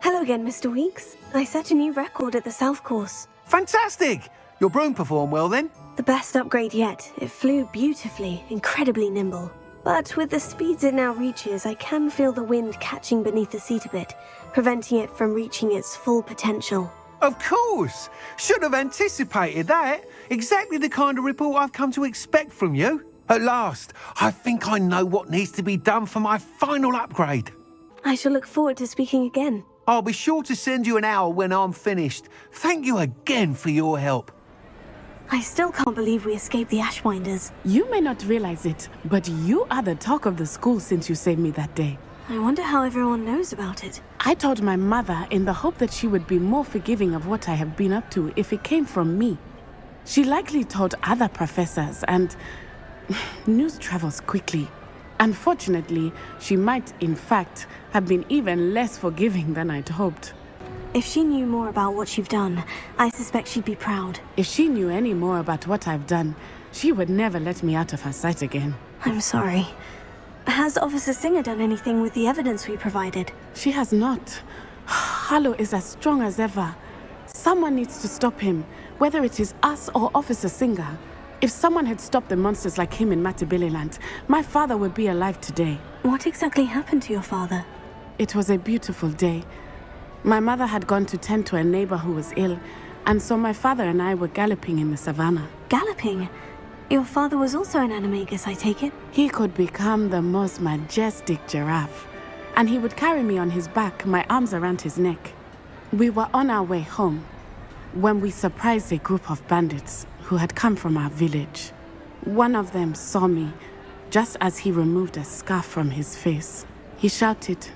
Hello again, Mr. Weeks. I set a new record at the South Course. Fantastic! Your broom performed well then? The best upgrade yet. It flew beautifully, incredibly nimble. But with the speeds it now reaches, I can feel the wind catching beneath the seat a bit, preventing it from reaching its full potential. Of course! Should have anticipated that. Exactly the kind of report I've come to expect from you. At last, I think I know what needs to be done for my final upgrade. I shall look forward to speaking again. I'll be sure to send you an hour when I'm finished. Thank you again for your help. I still can't believe we escaped the Ashwinders. You may not realize it, but you are the talk of the school since you saved me that day. I wonder how everyone knows about it. I told my mother in the hope that she would be more forgiving of what I have been up to if it came from me. She likely told other professors, and news travels quickly. Unfortunately, she might, in fact, have been even less forgiving than I'd hoped. If she knew more about what you've done, I suspect she'd be proud. If she knew any more about what I've done, she would never let me out of her sight again. I'm sorry. Has Officer Singer done anything with the evidence we provided? She has not. Harlow is as strong as ever. Someone needs to stop him, whether it is us or Officer Singer. If someone had stopped the monsters like him in Matabeleland, my father would be alive today. What exactly happened to your father? It was a beautiful day. My mother had gone to tend to a neighbor who was ill, and so my father and I were galloping in the savannah. Galloping? Your father was also an animagus, I take it? He could become the most majestic giraffe, and he would carry me on his back, my arms around his neck. We were on our way home. when we surprised a group of bandits who had come from our village. One of them saw me just as he removed a scarf from his face. He shouted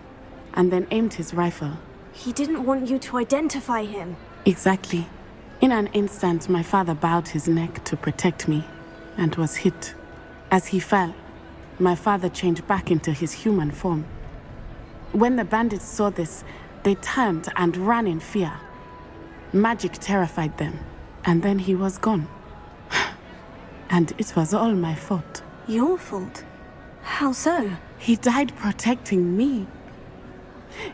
and then aimed his rifle. He didn't want you to identify him. Exactly. In an instant, my father bowed his neck to protect me and was hit. As he fell, my father changed back into his human form. When the bandits saw this, they turned and ran in fear. Magic terrified them, and then he was gone. And it was all my fault. Your fault? How so? He died protecting me.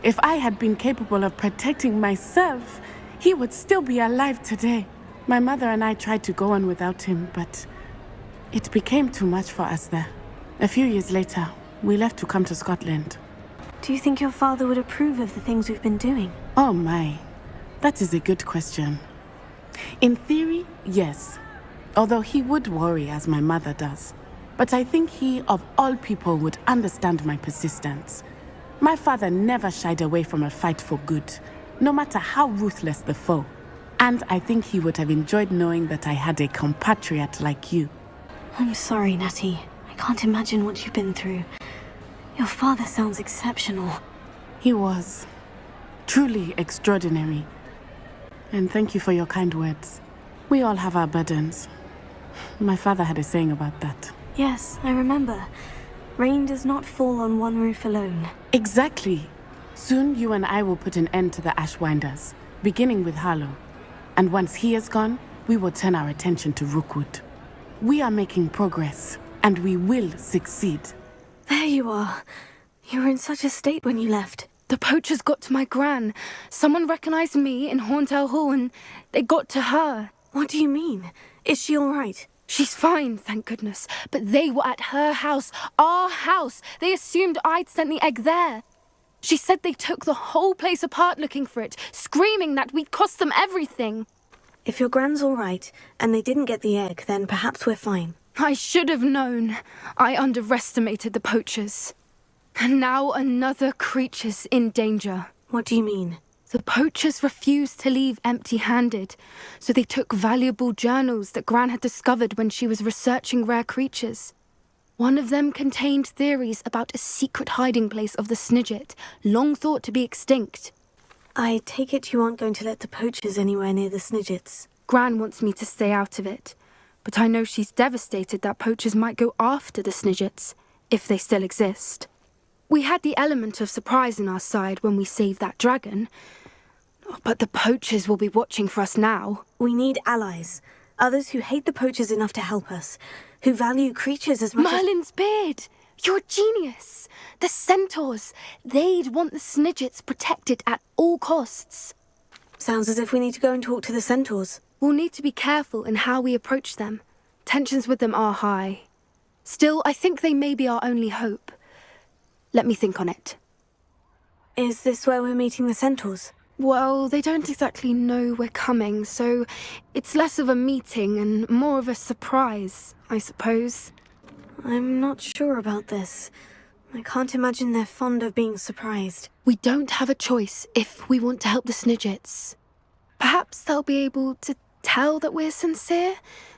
If I had been capable of protecting myself, he would still be alive today. My mother and I tried to go on without him, but it became too much for us there. A few years later, we left to come to Scotland. Do you think your father would approve of the things we've been doing? Oh my, that is a good question. In theory, yes. Although he would worry as my mother does. But I think he, of all people, would understand my persistence. My father never shied away from a fight for good, no matter how ruthless the foe. And I think he would have enjoyed knowing that I had a compatriot like you. I'm sorry, Natty. I can't imagine what you've been through. Your father sounds exceptional. He was. Truly extraordinary. And thank you for your kind words. We all have our burdens. My father had a saying about that. Yes, I remember. Rain does not fall on one roof alone. Exactly. Soon you and I will put an end to the Ashwinders, beginning with Harlow. And once he is gone, we will turn our attention to Rookwood. We are making progress, and we will succeed. There you are. You were in such a state when you left. The poachers got to my gran. Someone recognized me in Horntail Hall and they got to her. What do you mean? Is she all right? She's fine, thank goodness. But they were at her house, our house. They assumed I'd sent the egg there. She said they took the whole place apart looking for it, screaming that we'd cost them everything. If your gran's all right and they didn't get the egg, then perhaps we're fine. I should have known. I underestimated the poachers. And now another creature's in danger. What do you mean? The poachers refused to leave empty-handed, so they took valuable journals that Gran had discovered when she was researching rare creatures. One of them contained theories about a secret hiding place of the Snidget, long thought to be extinct. I take it you aren't going to let the poachers anywhere near the Snidgets. Gran wants me to stay out of it, but I know she's devastated that poachers might go after the Snidgets, if they still exist. We had the element of surprise on our side when we saved that dragon, but the poachers will be watching for us now. We need allies, others who hate the poachers enough to help us, who value creatures as much Merlin's beard! You're a genius! The centaurs! They'd want the Snidgets protected at all costs. Sounds as if we need to go and talk to the centaurs. We'll need to be careful in how we approach them. Tensions with them are high. Still, I think they may be our only hope. Let me think on it. Is this where we're meeting the centaurs? Well, they don't exactly know we're coming, so it's less of a meeting and more of a surprise, I suppose. I'm not sure about this. I can't imagine they're fond of being surprised. We don't have a choice if we want to help the Snidgets. Perhaps they'll be able to tell that we're sincere.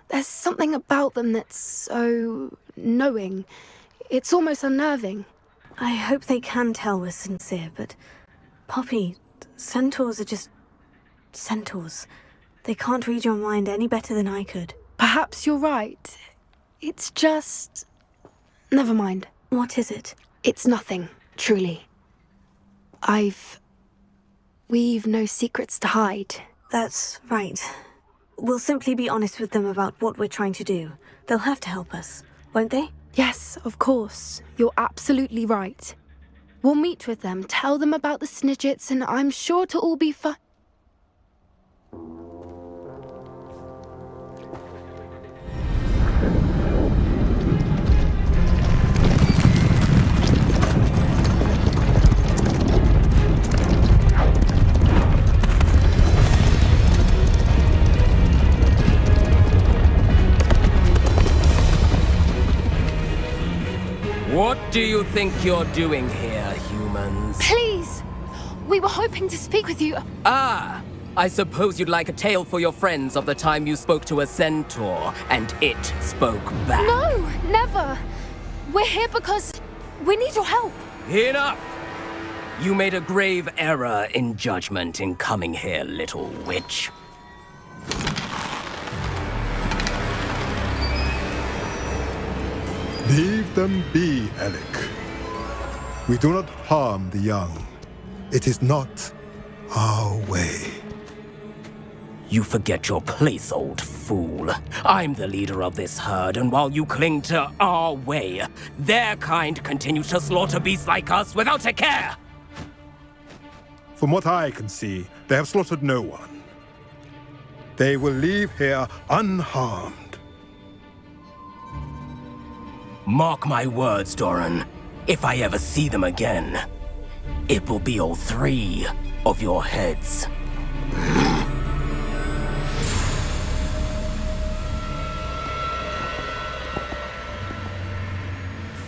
There's something about them that's so knowing. It's almost unnerving. I hope they can tell we're sincere, but Poppy, centaurs are just centaurs. They can't read your mind any better than I could. Perhaps you're right. It's just... Never mind. What is it? It's nothing, truly. We've no secrets to hide. That's right. We'll simply be honest with them about what we're trying to do. They'll have to help us, won't they? Yes, of course. You're absolutely right. We'll meet with them, tell them about the Snidgets, and I'm sure to all be fine. What do you think you're doing here, humans? Please! We were hoping to speak with you. Ah! I suppose you'd like a tale for your friends of the time you spoke to a centaur, and it spoke back. No, never. We're here because we need your help. Enough! You made a grave error in judgment in coming here, little witch. Leave them be, Alec. We do not harm the young. It is not our way. You forget your place, old fool. I'm the leader of this herd, and while you cling to our way, their kind continue to slaughter beasts like us without a care! From what I can see, they have slaughtered no one. They will leave here unharmed. Mark my words, Doran. If I ever see them again, it will be all 3 of your heads.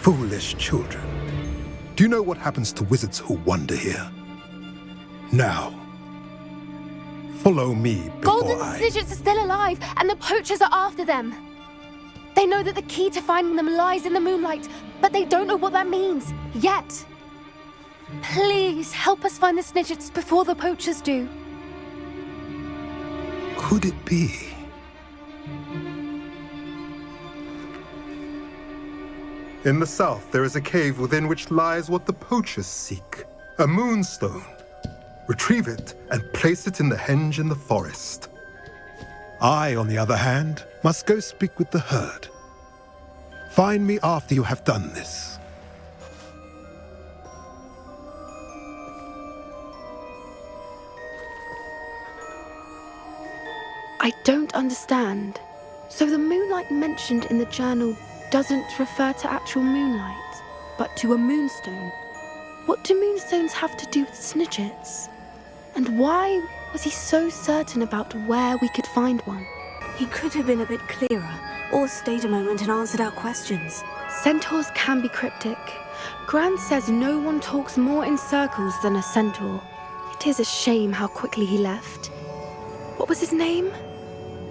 Foolish children. Do you know what happens to wizards who wander here? Now, follow me before Golden Snidgets are still alive, and the poachers are after them. They know that the key to finding them lies in the moonlight, but they don't know what that means, yet. Please, help us find the Snidgets before the poachers do. Could it be? In the south, there is a cave within which lies what the poachers seek. A moonstone. Retrieve it and place it in the henge in the forest. I, on the other hand, must go speak with the herd. Find me after you have done this. I don't understand. So the moonlight mentioned in the journal doesn't refer to actual moonlight, but to a moonstone. What do moonstones have to do with Snidgets? And why was he so certain about where we could find one? He could have been a bit clearer, or stayed a moment and answered our questions. Centaurs can be cryptic. Gran says no one talks more in circles than a centaur. It is a shame how quickly he left. What was his name?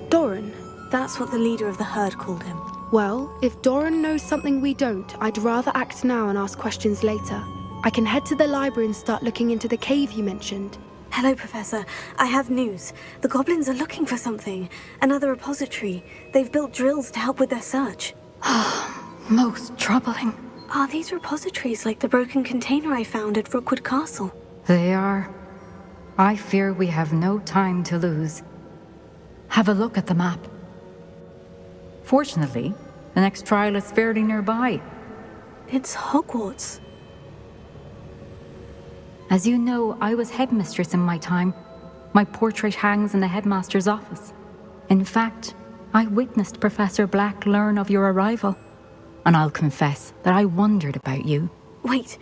Doran? That's what the leader of the herd called him. Well, if Doran knows something we don't, I'd rather act now and ask questions later. I can head to the library and start looking into the cave you mentioned. Hello, Professor. I have news. The goblins are looking for something. Another repository. They've built drills to help with their search. Most troubling. Are these repositories like the broken container I found at Rookwood Castle? They are. I fear we have no time to lose. Have a look at the map. Fortunately, the next trial is fairly nearby. It's Hogwarts. As you know, I was headmistress in my time. My portrait hangs in the headmaster's office. In fact, I witnessed Professor Black learn of your arrival. And I'll confess that I wondered about you. Wait,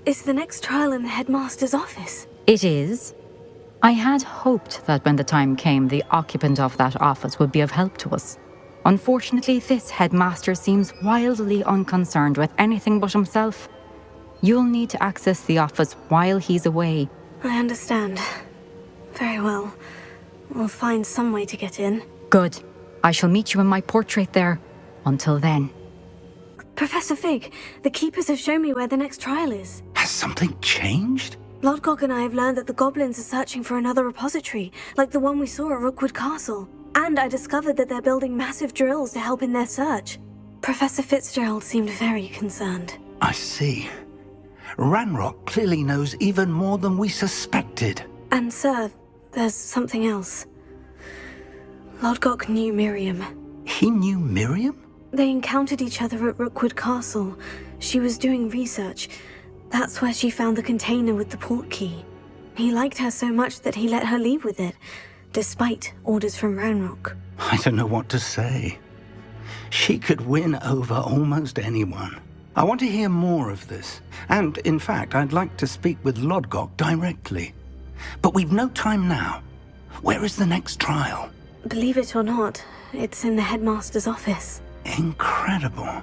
is the next trial in the headmaster's office? It is. I had hoped that when the time came, the occupant of that office would be of help to us. Unfortunately, this headmaster seems wildly unconcerned with anything but himself. You'll need to access the office while he's away. I understand. Very well. We'll find some way to get in. Good. I shall meet you in my portrait there. Until then. Professor Fig, the keepers have shown me where the next trial is. Has something changed? Lodgok and I have learned that the goblins are searching for another repository, like the one we saw at Rookwood Castle. And I discovered that they're building massive drills to help in their search. Professor Fitzgerald seemed very concerned. I see. Ranrock clearly knows even more than we suspected. And sir, there's something else. Lodgok knew Miriam. He knew Miriam? They encountered each other at Rookwood Castle. She was doing research. That's where she found the container with the port key. He liked her so much that he let her leave with it, despite orders from Ranrock. I don't know what to say. She could win over almost anyone. I want to hear more of this. And, in fact, I'd like to speak with Lodgok directly. But we've no time now. Where is the next trial? Believe it or not, it's in the headmaster's office. Incredible.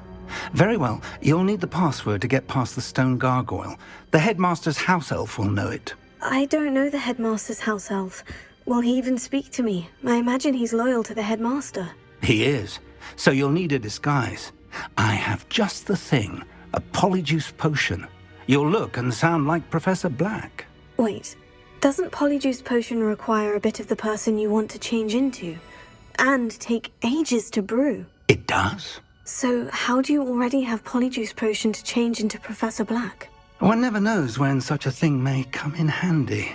Very well. You'll need the password to get past the stone gargoyle. The headmaster's house elf will know it. I don't know the headmaster's house elf, Will he even speak to me? I imagine he's loyal to the headmaster. He is. So you'll need a disguise. I have just the thing. A polyjuice potion. You'll look and sound like Professor Black. Wait, doesn't Polyjuice Potion require a bit of the person you want to change into? And take ages to brew? It does. So how do you already have Polyjuice Potion to change into Professor Black? One never knows when such a thing may come in handy.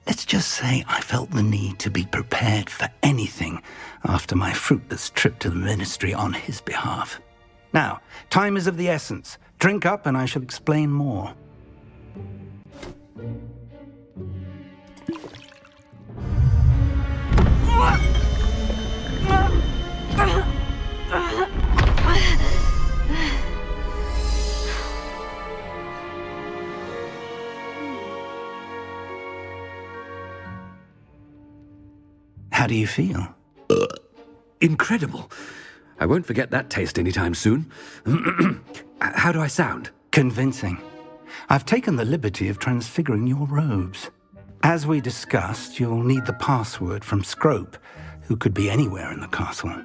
Let's just say I felt the need to be prepared for anything after my fruitless trip to the Ministry on his behalf. Now, time is of the essence. Drink up and I shall explain more. How do you feel? Incredible. I won't forget that taste anytime soon. How do I sound? Convincing. I've taken the liberty of transfiguring your robes. As we discussed, you'll need the password from Scrope, who could be anywhere in the castle.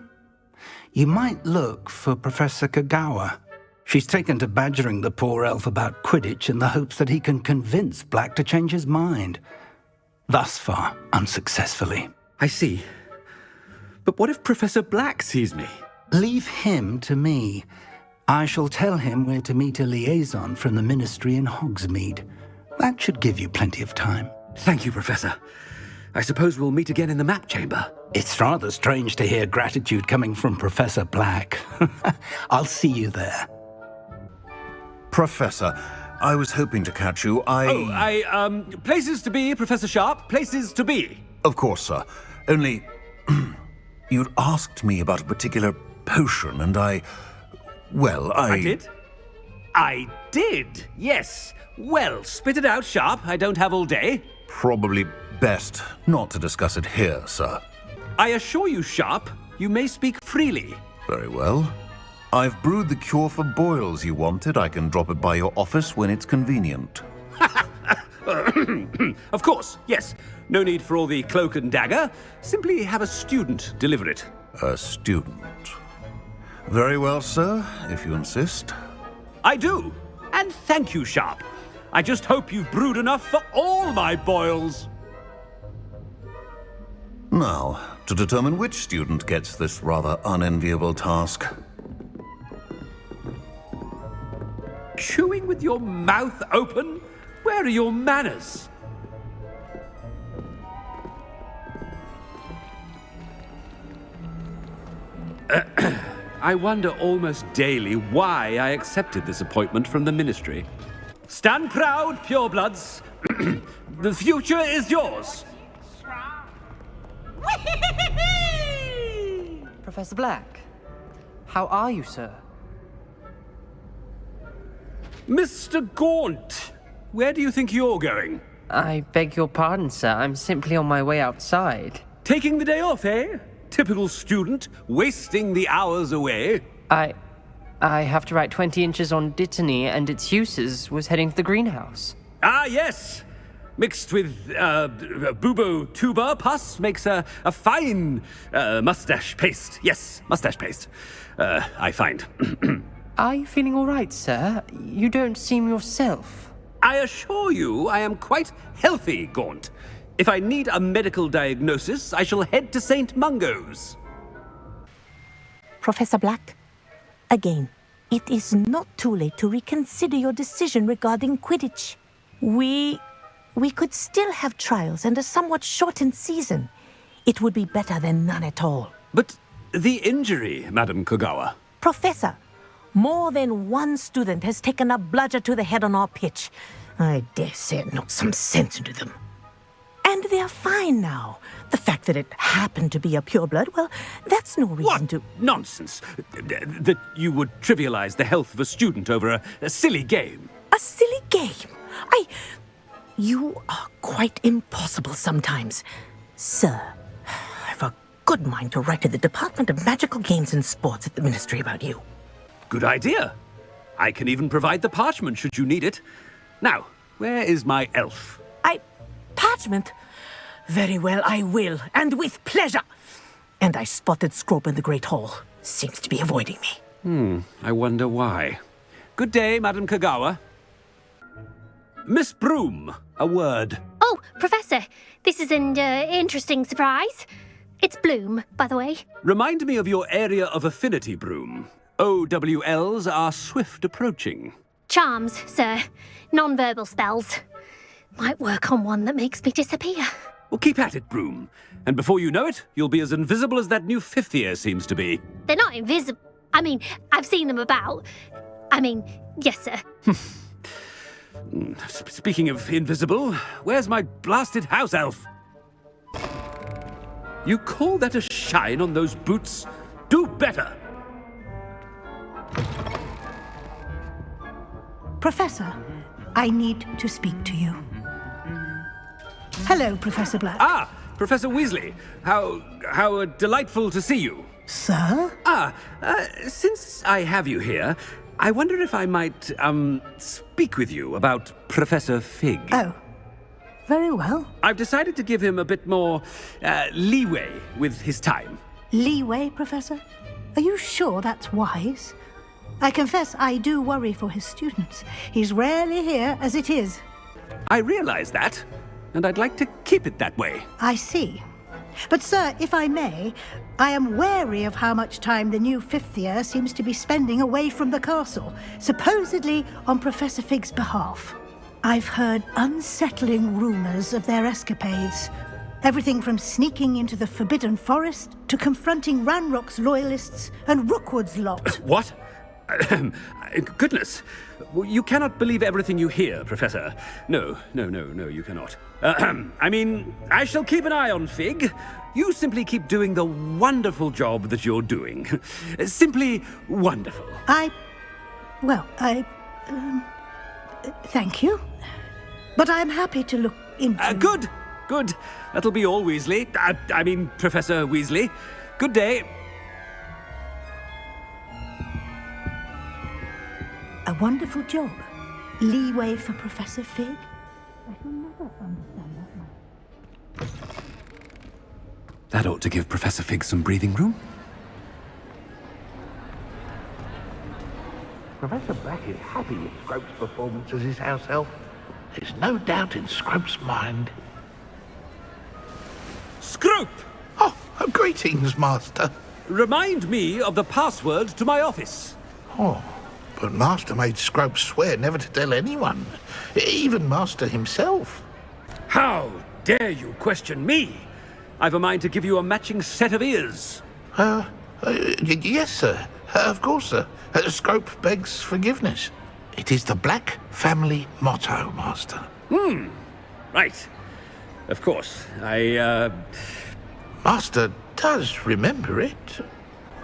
You might look for Professor Kagawa. She's taken to badgering the poor elf about Quidditch in the hopes that he can convince Black to change his mind. Thus far, unsuccessfully. I see. But what if Professor Black sees me? Leave him to me. I shall tell him where to meet a liaison from the Ministry in Hogsmeade. That should give you plenty of time. Thank you, Professor. I suppose we'll meet again in the map chamber. It's rather strange to hear gratitude coming from Professor Black. I'll see you there. Professor, I was hoping to catch you. Places to be, Professor Sharp. Places to be. Of course, sir. Only, you'd asked me about a particular potion, and I did? I did, yes. Well, spit it out, Sharp. I don't have all day. Probably best not to discuss it here, sir. I assure you, Sharp, you may speak freely. Very well. I've brewed the cure for boils you wanted. I can drop it by your office when it's convenient. Of course, yes. No need for all the cloak and dagger. Simply have a student deliver it. A student? Very well, sir, if you insist. I do. And thank you, Sharp. I just hope you've brewed enough for all my boils. Now, to determine which student gets this rather unenviable task. Chewing with your mouth open? Where are your manners? I wonder almost daily why I accepted this appointment from the Ministry. Stand proud, purebloods. The future is yours. Professor Black, how are you, sir? Mr. Gaunt, where do you think you're going? I beg your pardon, sir. I'm simply on my way outside. Taking the day off, eh? Typical student, wasting the hours away. I have to write 20 inches on Dittany and its uses. Was heading to the greenhouse. Ah, yes. Mixed with bubo tuber pus makes a fine mustache paste. Yes, mustache paste. I find. Are you feeling all right, sir? You don't seem yourself. I assure you I am quite healthy, Gaunt. If I need a medical diagnosis, I shall head to St. Mungo's. Professor Black, again, it is not too late to reconsider your decision regarding Quidditch. We could still have trials and a somewhat shortened season. It would be better than none at all. But the injury, Madam Kagawa. Professor, more than one student has taken a bludger to the head on our pitch. I dare say it knocked some sense into them. And they're fine now. The fact that it happened to be a pureblood, well, that's no reason to... Nonsense. That you would trivialize the health of a student over a silly game. A silly game? You are quite impossible sometimes. Sir, I've a good mind to write to the Department of Magical Games and Sports at the Ministry about you. Good idea. I can even provide the parchment should you need it. Now, where is my elf? Parchment? Very well, I will, and with pleasure. And I spotted Scrope in the Great Hall. Seems to be avoiding me. I wonder why. Good day, Madam Kagawa. Miss Broom, a word. Oh, Professor, this is an interesting surprise. It's Bloom, by the way. Remind me of your area of affinity, Broom. OWLs are swift approaching. Charms, sir. Non-verbal spells. Might work on one that makes me disappear. Well, keep at it, Broom. And before you know it, you'll be as invisible as that new fifth year seems to be. They're not invisible. I mean, I've seen them about. I mean, yes, sir. Speaking of invisible, where's my blasted house elf? You call that a shine on those boots? Do better! Professor, I need to speak to you. Hello, Professor Black. Ah, Professor Weasley. How delightful to see you. Sir? Since I have you here, I wonder if I might, speak with you about Professor Fig. Oh, very well. I've decided to give him a bit more, leeway with his time. Leeway, Professor? Are you sure that's wise? I confess I do worry for his students. He's rarely here as it is. I realize that, and I'd like to keep it that way. I see. But, sir, if I may, I am wary of how much time the new fifth year seems to be spending away from the castle, supposedly on Professor Fig's behalf. I've heard unsettling rumors of their escapades. Everything from sneaking into the Forbidden Forest to confronting Ranrock's loyalists and Rookwood's lot. What? Goodness. You cannot believe everything you hear, Professor. No, you cannot. I mean, I shall keep an eye on Fig. You simply keep doing the wonderful job that you're doing. Simply wonderful. Thank you. But I'm happy to look into... Good. That'll be all, Weasley. I mean, Professor Weasley. Good day. A wonderful job. Leeway for Professor Fig. I shall never understand that. That ought to give Professor Fig some breathing room. Professor Black is happy with Scrope's performance as his house elf. There's no doubt in Scrope's mind. Scrope! Oh, greetings, Master. Remind me of the password to my office. Oh, but Master made Scrope swear never to tell anyone, even Master himself. How dare you question me? I've a mind to give you a matching set of ears. Yes, sir. Of course, sir. Scrope begs forgiveness. It is the Black family motto, Master. Right. Of course. Master does remember it.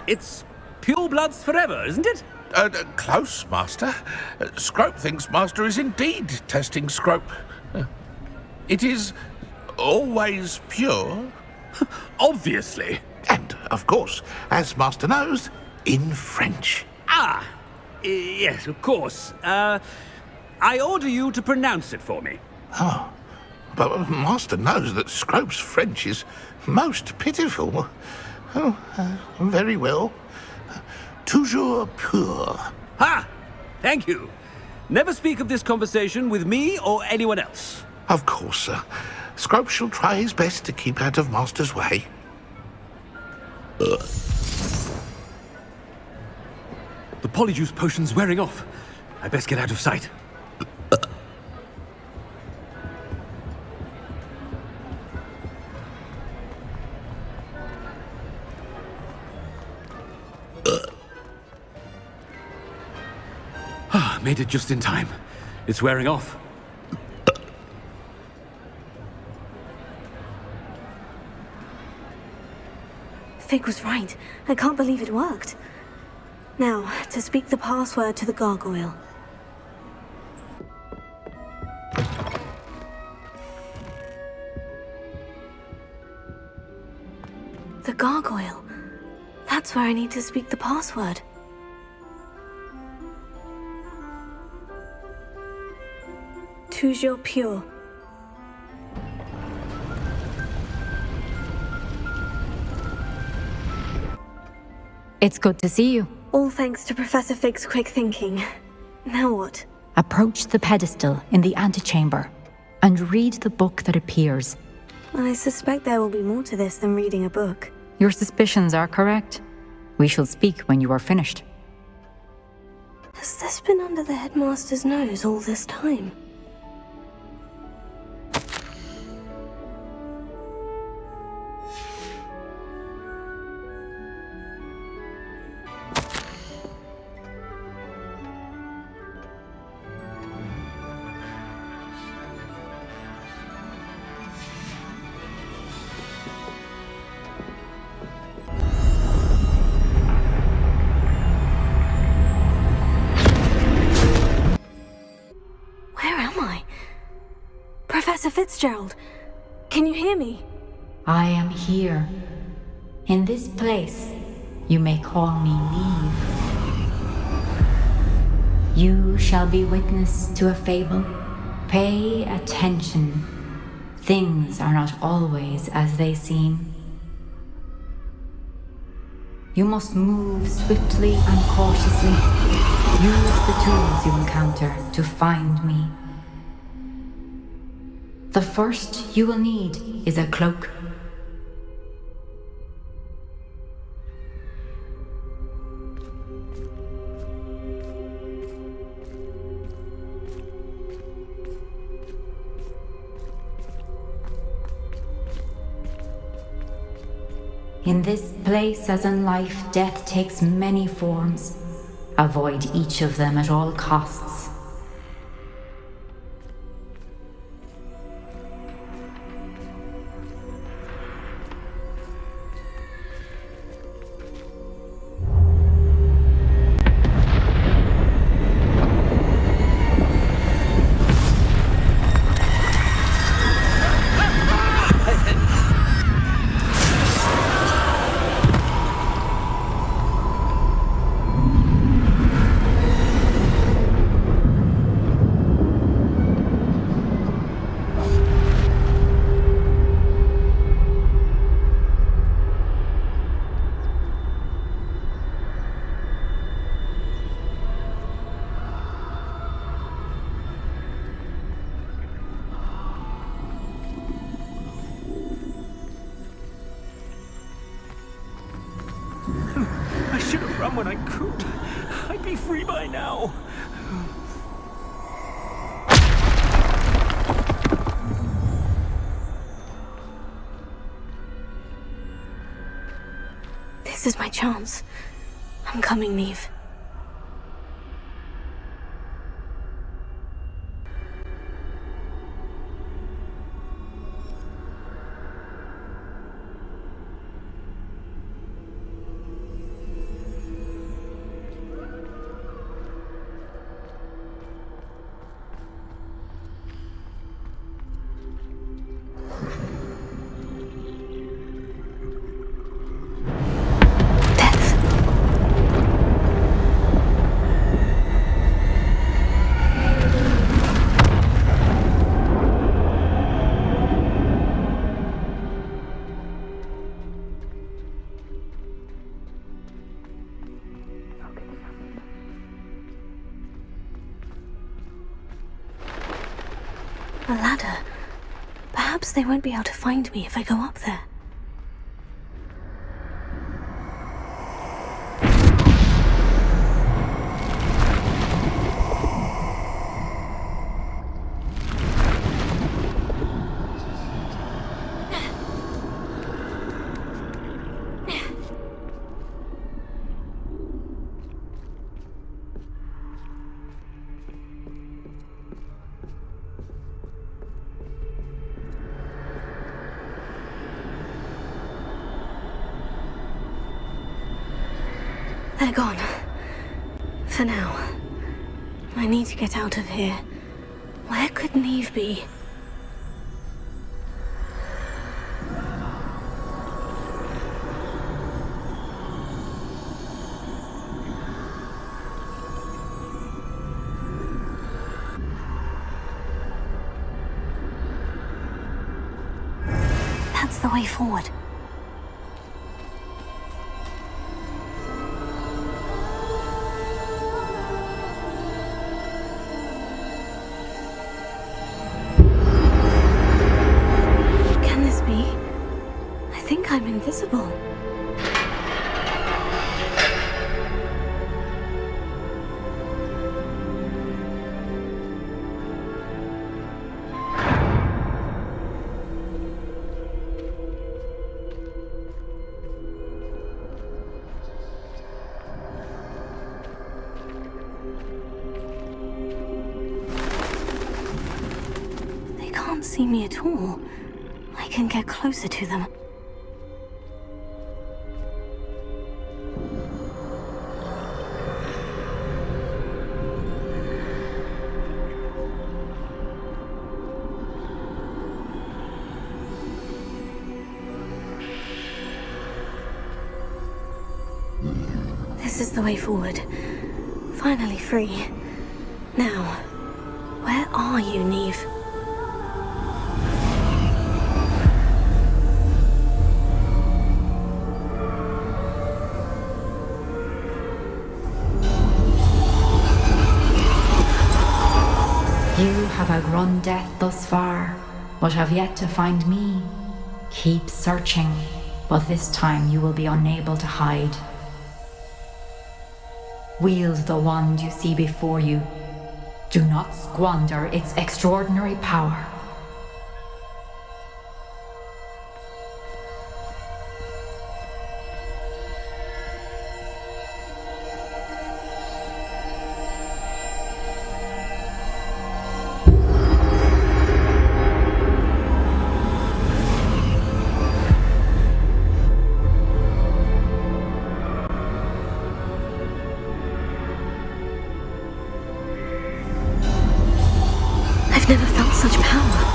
It's pure bloods forever, isn't it? Close, Master. Scrope thinks Master is indeed testing Scrope. It is always pure. Obviously. And, of course, as Master knows, in French. Yes, of course. I order you to pronounce it for me. Oh, but Master knows that Scrope's French is most pitiful. Oh, very well. Toujours pur. Ha! Thank you. Never speak of this conversation with me or anyone else. Of course, sir. Scrope shall try his best to keep out of Master's way. The polyjuice potion's wearing off. I best get out of sight. Made it just in time. It's wearing off. Fig was right. I can't believe it worked. Now, to speak the password to the gargoyle. The gargoyle. That's where I need to speak the password. Toujours pure. It's good to see you. All thanks to Professor Fig's quick thinking. Now what? Approach the pedestal in the antechamber and read the book that appears. I suspect there will be more to this than reading a book. Your suspicions are correct. We shall speak when you are finished. Has this been under the headmaster's nose all this time? Professor Fitzgerald, can you hear me? I am here. In this place, you may call me Neve. You shall be witness to a fable. Pay attention. Things are not always as they seem. You must move swiftly and cautiously. Use the tools you encounter to find me. The first you will need is a cloak. In this place, as in life, death takes many forms. Avoid each of them at all costs. I should have run when I could. I'd be free by now. This is my chance. I'm coming, Neve. A ladder. Perhaps they won't be able to find me if I go up there. They're gone. For now. I need to get out of here. Where could Neve be? That's the way forward. I'm invisible. They can't see me at all. I can get closer to them. This is the way forward. Finally free. Now, where are you, Neve? You have outrun death thus far, but have yet to find me. Keep searching, but this time you will be unable to hide. Wield the wand you see before you. Do not squander its extraordinary power. I've never felt such power.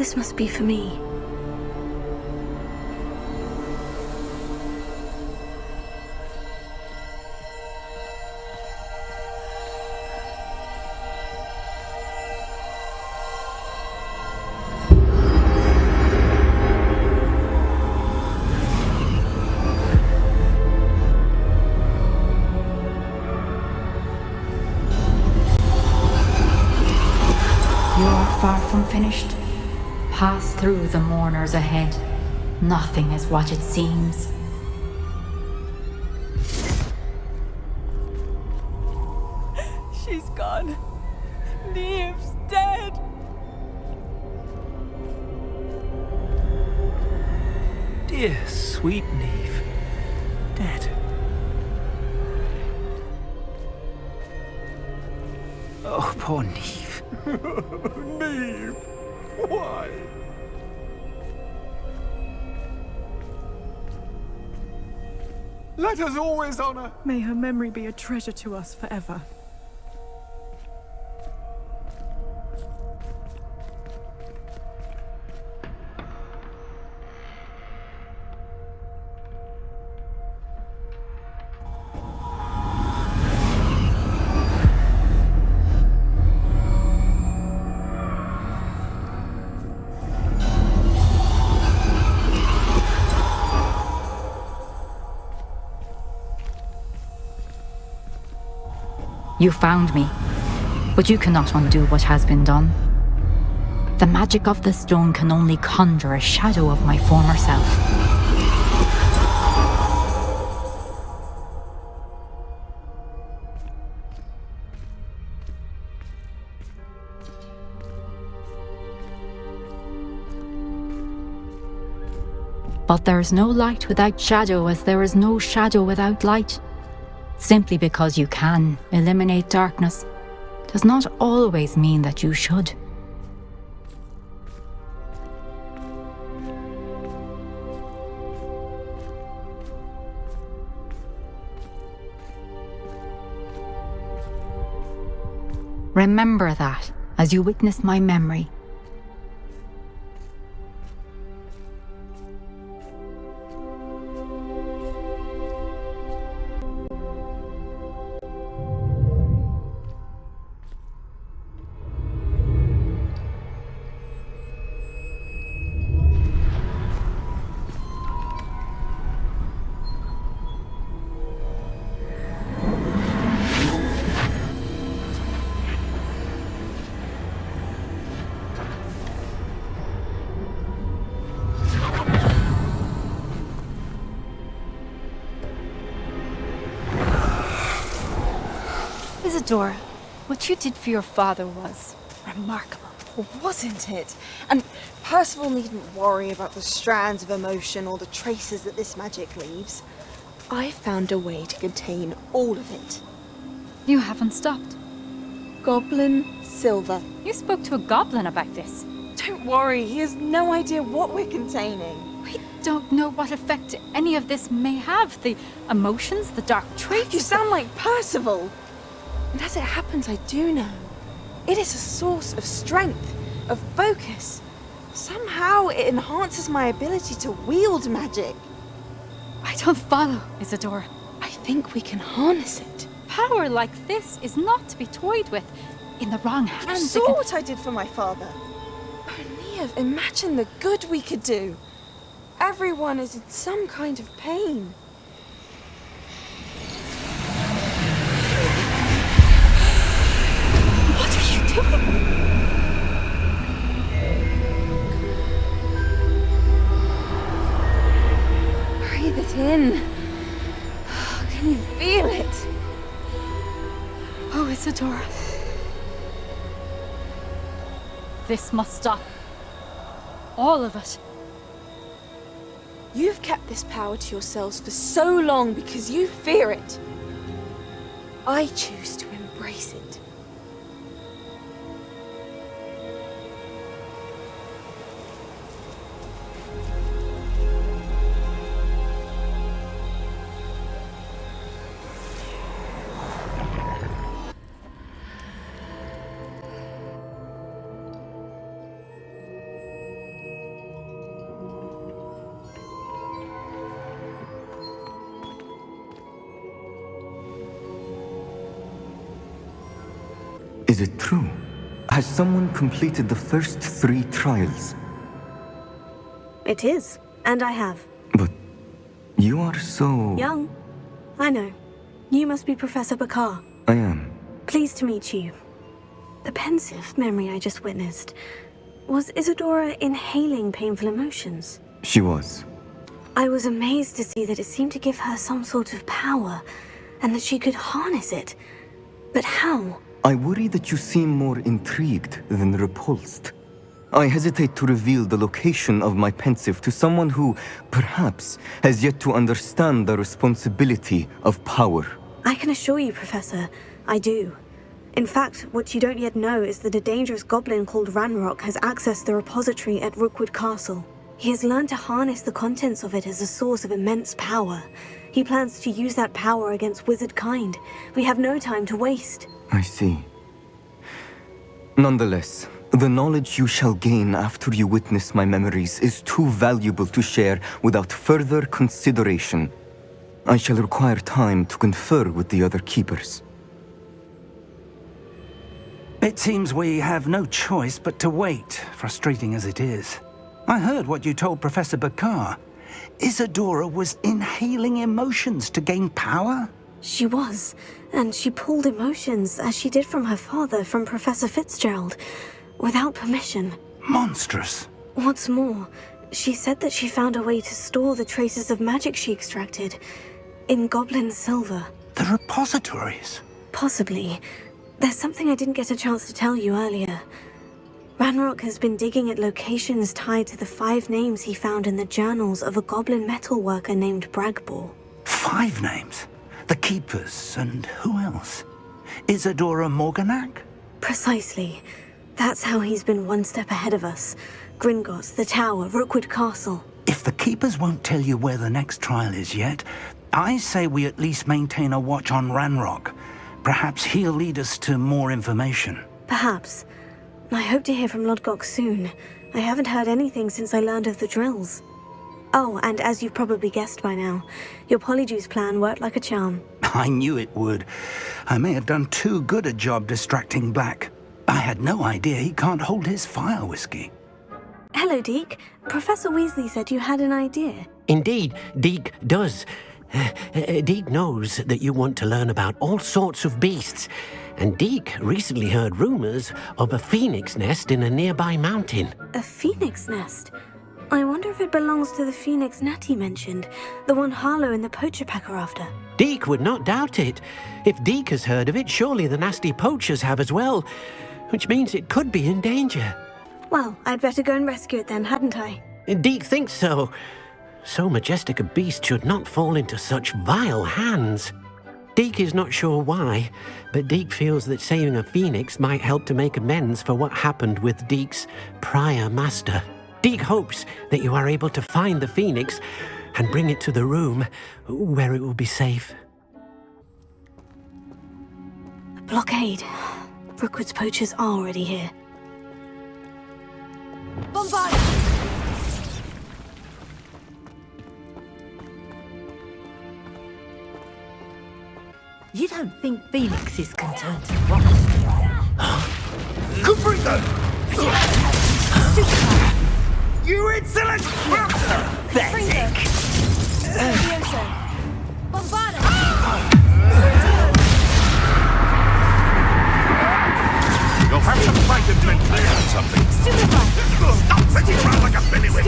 This must be for me. You are far from finished. Pass through the mourners ahead. Nothing is what it seems. She's gone. Neve's dead. Dear sweet Neve. Dead. Oh, poor Neve. Neve! Why? Let us always honor. May her memory be a treasure to us forever. You found me, but you cannot undo what has been done. The magic of the stone can only conjure a shadow of my former self. But there is no light without shadow, as there is no shadow without light. Simply because you can eliminate darkness does not always mean that you should. Remember that as you witness my memory. Isadora, what you did for your father was remarkable. Wasn't it? And Percival needn't worry about the strands of emotion or the traces that this magic leaves. I found a way to contain all of it. You haven't stopped. Goblin Silver. You spoke to a goblin about this. Don't worry, he has no idea what we're containing. We don't know what effect any of this may have. The emotions, the dark traits. You sound like Percival. And as it happens, I do know. It is a source of strength, of focus. Somehow it enhances my ability to wield magic. I don't follow, Isadora. I think we can harness it. Power like this is not to be toyed with. In the wrong hands, You saw what I did for my father. Oh, Neve, imagine the good we could do. Everyone is in some kind of pain. What are you doing? Breathe it in. Can you feel it? Oh, Isadora. This must stop. All of it. You've kept this power to yourselves for so long because you fear it. I choose to embrace it. Is it true? Has someone completed the first 3 trials? It is, and I have. You are so... Young. I know. You must be Professor Bakar. I am. Pleased to meet you. The pensive memory I just witnessed. Was Isadora inhaling painful emotions? She was. I was amazed to see that it seemed to give her some sort of power, and that she could harness it. But how? I worry that you seem more intrigued than repulsed. I hesitate to reveal the location of my pensive to someone who, perhaps, has yet to understand the responsibility of power. I can assure you, Professor, I do. In fact, what you don't yet know is that a dangerous goblin called Ranrock has accessed the repository at Rookwood Castle. He has learned to harness the contents of it as a source of immense power. He plans to use that power against wizard kind. We have no time to waste. I see. Nonetheless, the knowledge you shall gain after you witness my memories is too valuable to share without further consideration. I shall require time to confer with the other keepers. It seems we have no choice but to wait, frustrating as it is. I heard what you told Professor Bakar. Isadora was inhaling emotions to gain power? She was, and she pulled emotions, as she did from her father, from Professor Fitzgerald, without permission. Monstrous. What's more, she said that she found a way to store the traces of magic she extracted in goblin silver. The repositories? Possibly. There's something I didn't get a chance to tell you earlier. Ranrock has been digging at locations tied to the 5 names he found in the journals of a goblin metalworker named Bragbor. 5 names? The Keepers, and who else? Isadora Morganac? Precisely. That's how he's been one step ahead of us. Gringotts, the Tower, Rookwood Castle. If the Keepers won't tell you where the next trial is yet, I say we at least maintain a watch on Ranrock. Perhaps he'll lead us to more information. Perhaps. I hope to hear from Lodgok soon. I haven't heard anything since I learned of the drills. Oh, and as you've probably guessed by now, your Polyjuice plan worked like a charm. I knew it would. I may have done too good a job distracting Black. I had no idea he can't hold his fire whiskey. Hello, Deke. Professor Weasley said you had an idea. Indeed, Deke does. Deke knows that you want to learn about all sorts of beasts, and Deke recently heard rumors of a phoenix nest in a nearby mountain. A phoenix nest? I wonder if it belongs to the phoenix Natty mentioned, the one Harlow and the poacher pack are after. Deke would not doubt it. If Deke has heard of it, surely the nasty poachers have as well, which means it could be in danger. Well, I'd better go and rescue it then, hadn't I? Deke thinks so. So majestic a beast should not fall into such vile hands. Deke is not sure why, but Deke feels that saving a phoenix might help to make amends for what happened with Deke's prior master. Deke hopes that you are able to find the phoenix and bring it to the room where it will be safe. A blockade. Rookwood's poachers are already here. Bombard! You don't think phoenixes can turn to rocks? Confringo! You insolent pathetic! Bombard! You'll have to fight it mentally or something. Stop sitting around like a bellywig!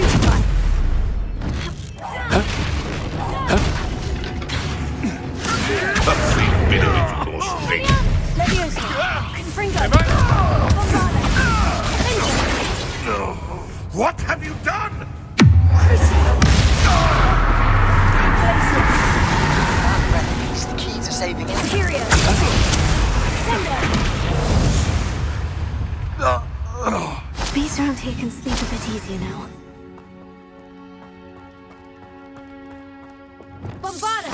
A free bit of it, of course, thing. What have you done? It's the key to saving it. Bees around here can sleep a bit easier now. Bombard!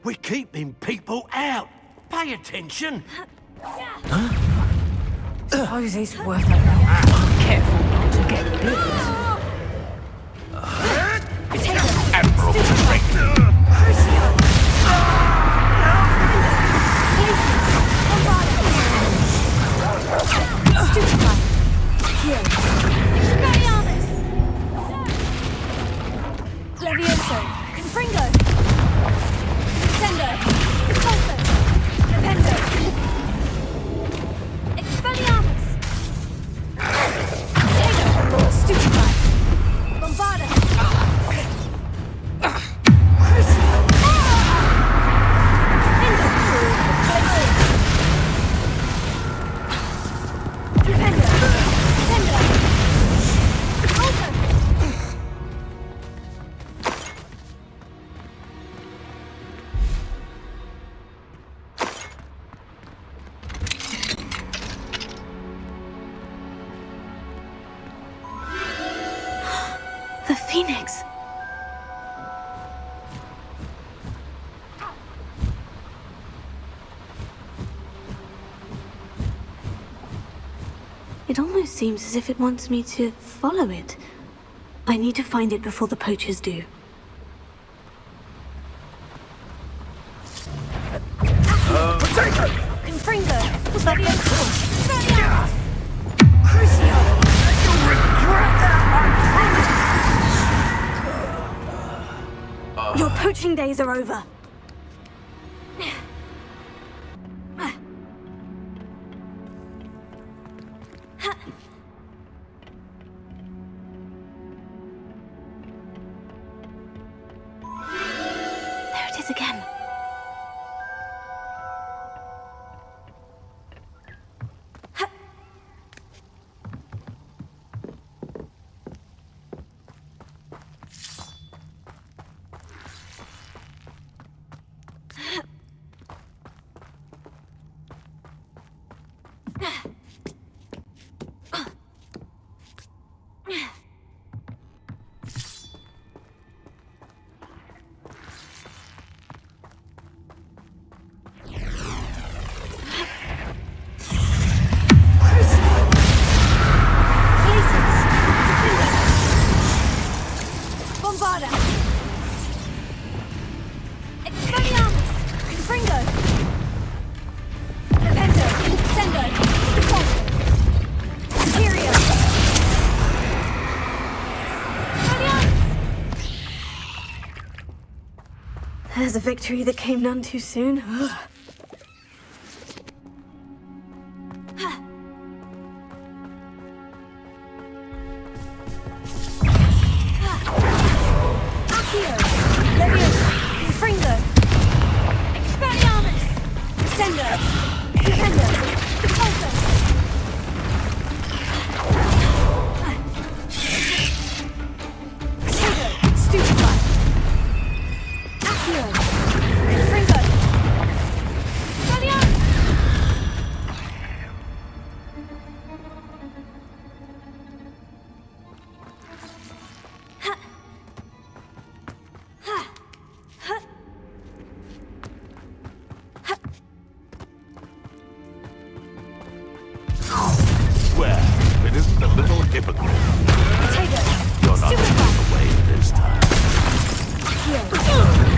We're keeping people out. Pay attention. Suppose it's worth it. I'm careful not to get bit. Levioso, Confringo, Sendo, Repulso, Dependo, Expelliarmus, Sega, Stupefy, Bombarda, Crucio, Dependo, Sendo, Repulso. The Phoenix. It almost seems as if it wants me to follow it. I need to find it before the poachers do. Confringo, Levioso, Expelliarmus, Crucio. You'll regret that, Your poaching days are over. There it is again. Bombarda, Expelliarmus, Confringo, Dependo, Sendo, Repulso, Imperio, Expelliarmus. There's a victory that came none too soon. Accio, Levioso, Confringo, Expelliarmus, Sendo, Dependo, Repulso. Potato, Stupefy, Accio, Confringo, Expelliarmus. Well, if it isn't a little hypocrite. Potato, You're not getting away this time. Accio,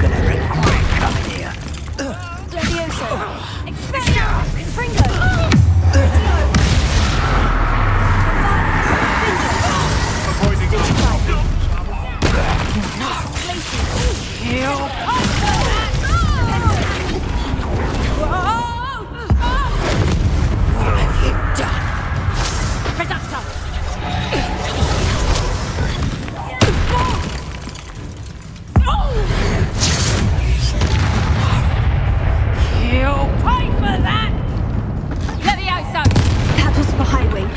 Gonna regret coming here. Levioso, Expelliarmus, Confringo, Crucio, Avoiding our problems. What have you done? Reducto! You'll pay for that! Levioso! That was for Highwing.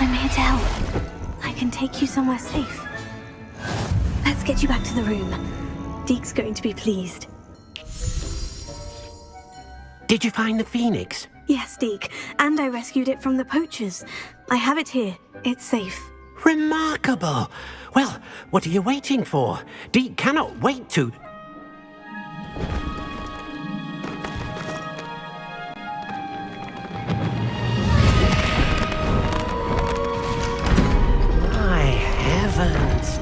I'm here to help. I can take you somewhere safe. Let's get you back to the room. Deke's going to be pleased. Did you find the phoenix? Yes, Deke, and I rescued it from the poachers. I have it here. It's safe. Remarkable! Well, what are you waiting for? Deke cannot wait to... My heavens!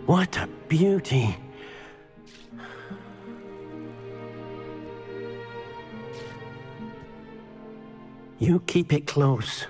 What a beauty! You keep it close.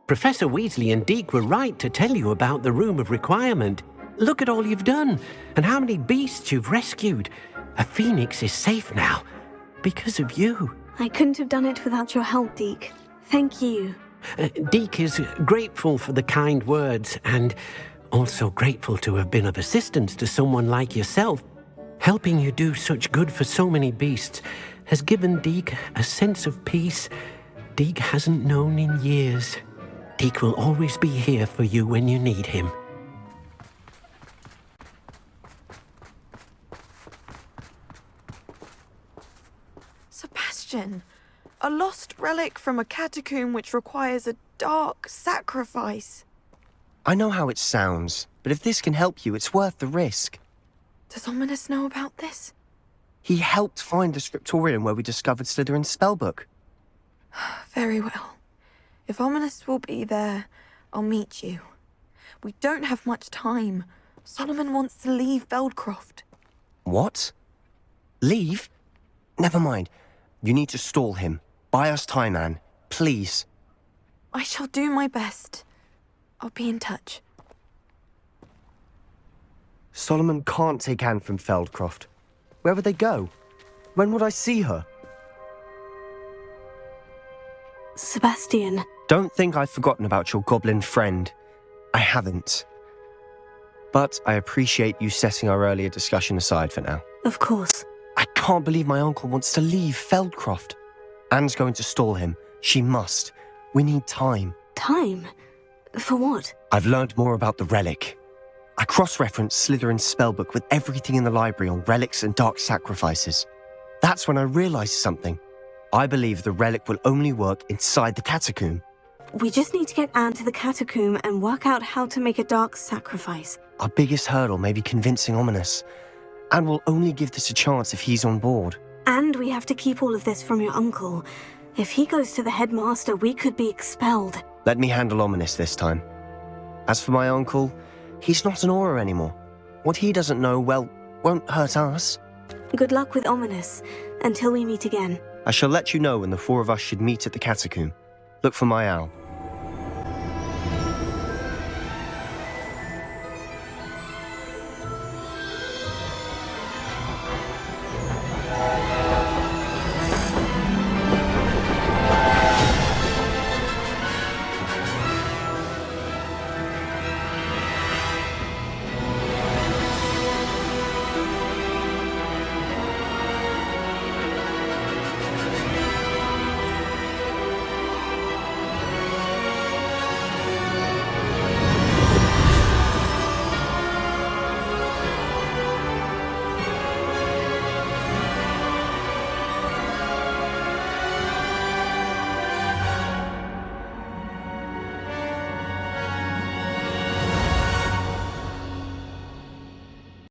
Professor Weasley and Deke were right to tell you about the Room of Requirement. Look at all you've done, and how many beasts you've rescued. A phoenix is safe now, because of you. I couldn't have done it without your help, Deke. Thank you. Deke is grateful for the kind words, and also grateful to have been of assistance to someone like yourself. Helping you do such good for so many beasts has given Deke a sense of peace Deke hasn't known in years. Deke will always be here for you when you need him. Sebastian, a lost relic from a catacomb which requires a dark sacrifice. I know how it sounds, but if this can help you, it's worth the risk. Does Ominous know about this? He helped find the scriptorium where we discovered Slytherin's spellbook. Very well. If Ominous will be there, I'll meet you. We don't have much time. Solomon wants to leave Feldcroft. What? Leave? Never mind. You need to stall him. Buy us time, Anne. Please. I shall do my best. I'll be in touch. Solomon can't take Anne from Feldcroft. Where would they go? When would I see her? Sebastian. Don't think I've forgotten about your goblin friend. I haven't. But I appreciate you setting our earlier discussion aside for now. Of course. I can't believe my uncle wants to leave Feldcroft. Anne's going to stall him. She must. We need time. Time? For what? I've learned more about the relic. I cross-referenced Slytherin's spellbook with everything in the library on relics and dark sacrifices. That's when I realized something. I believe the relic will only work inside the catacomb. We just need to get Anne to the catacomb and work out how to make a dark sacrifice. Our biggest hurdle may be convincing Ominous. And we'll only give this a chance if he's on board. And we have to keep all of this from your uncle. If he goes to the headmaster, we could be expelled. Let me handle Ominous this time. As for my uncle, he's not an Auror anymore. What he doesn't know, well, won't hurt us. Good luck with Ominous, until we meet again. I shall let you know when the four of us should meet at the catacomb. Look for my owl.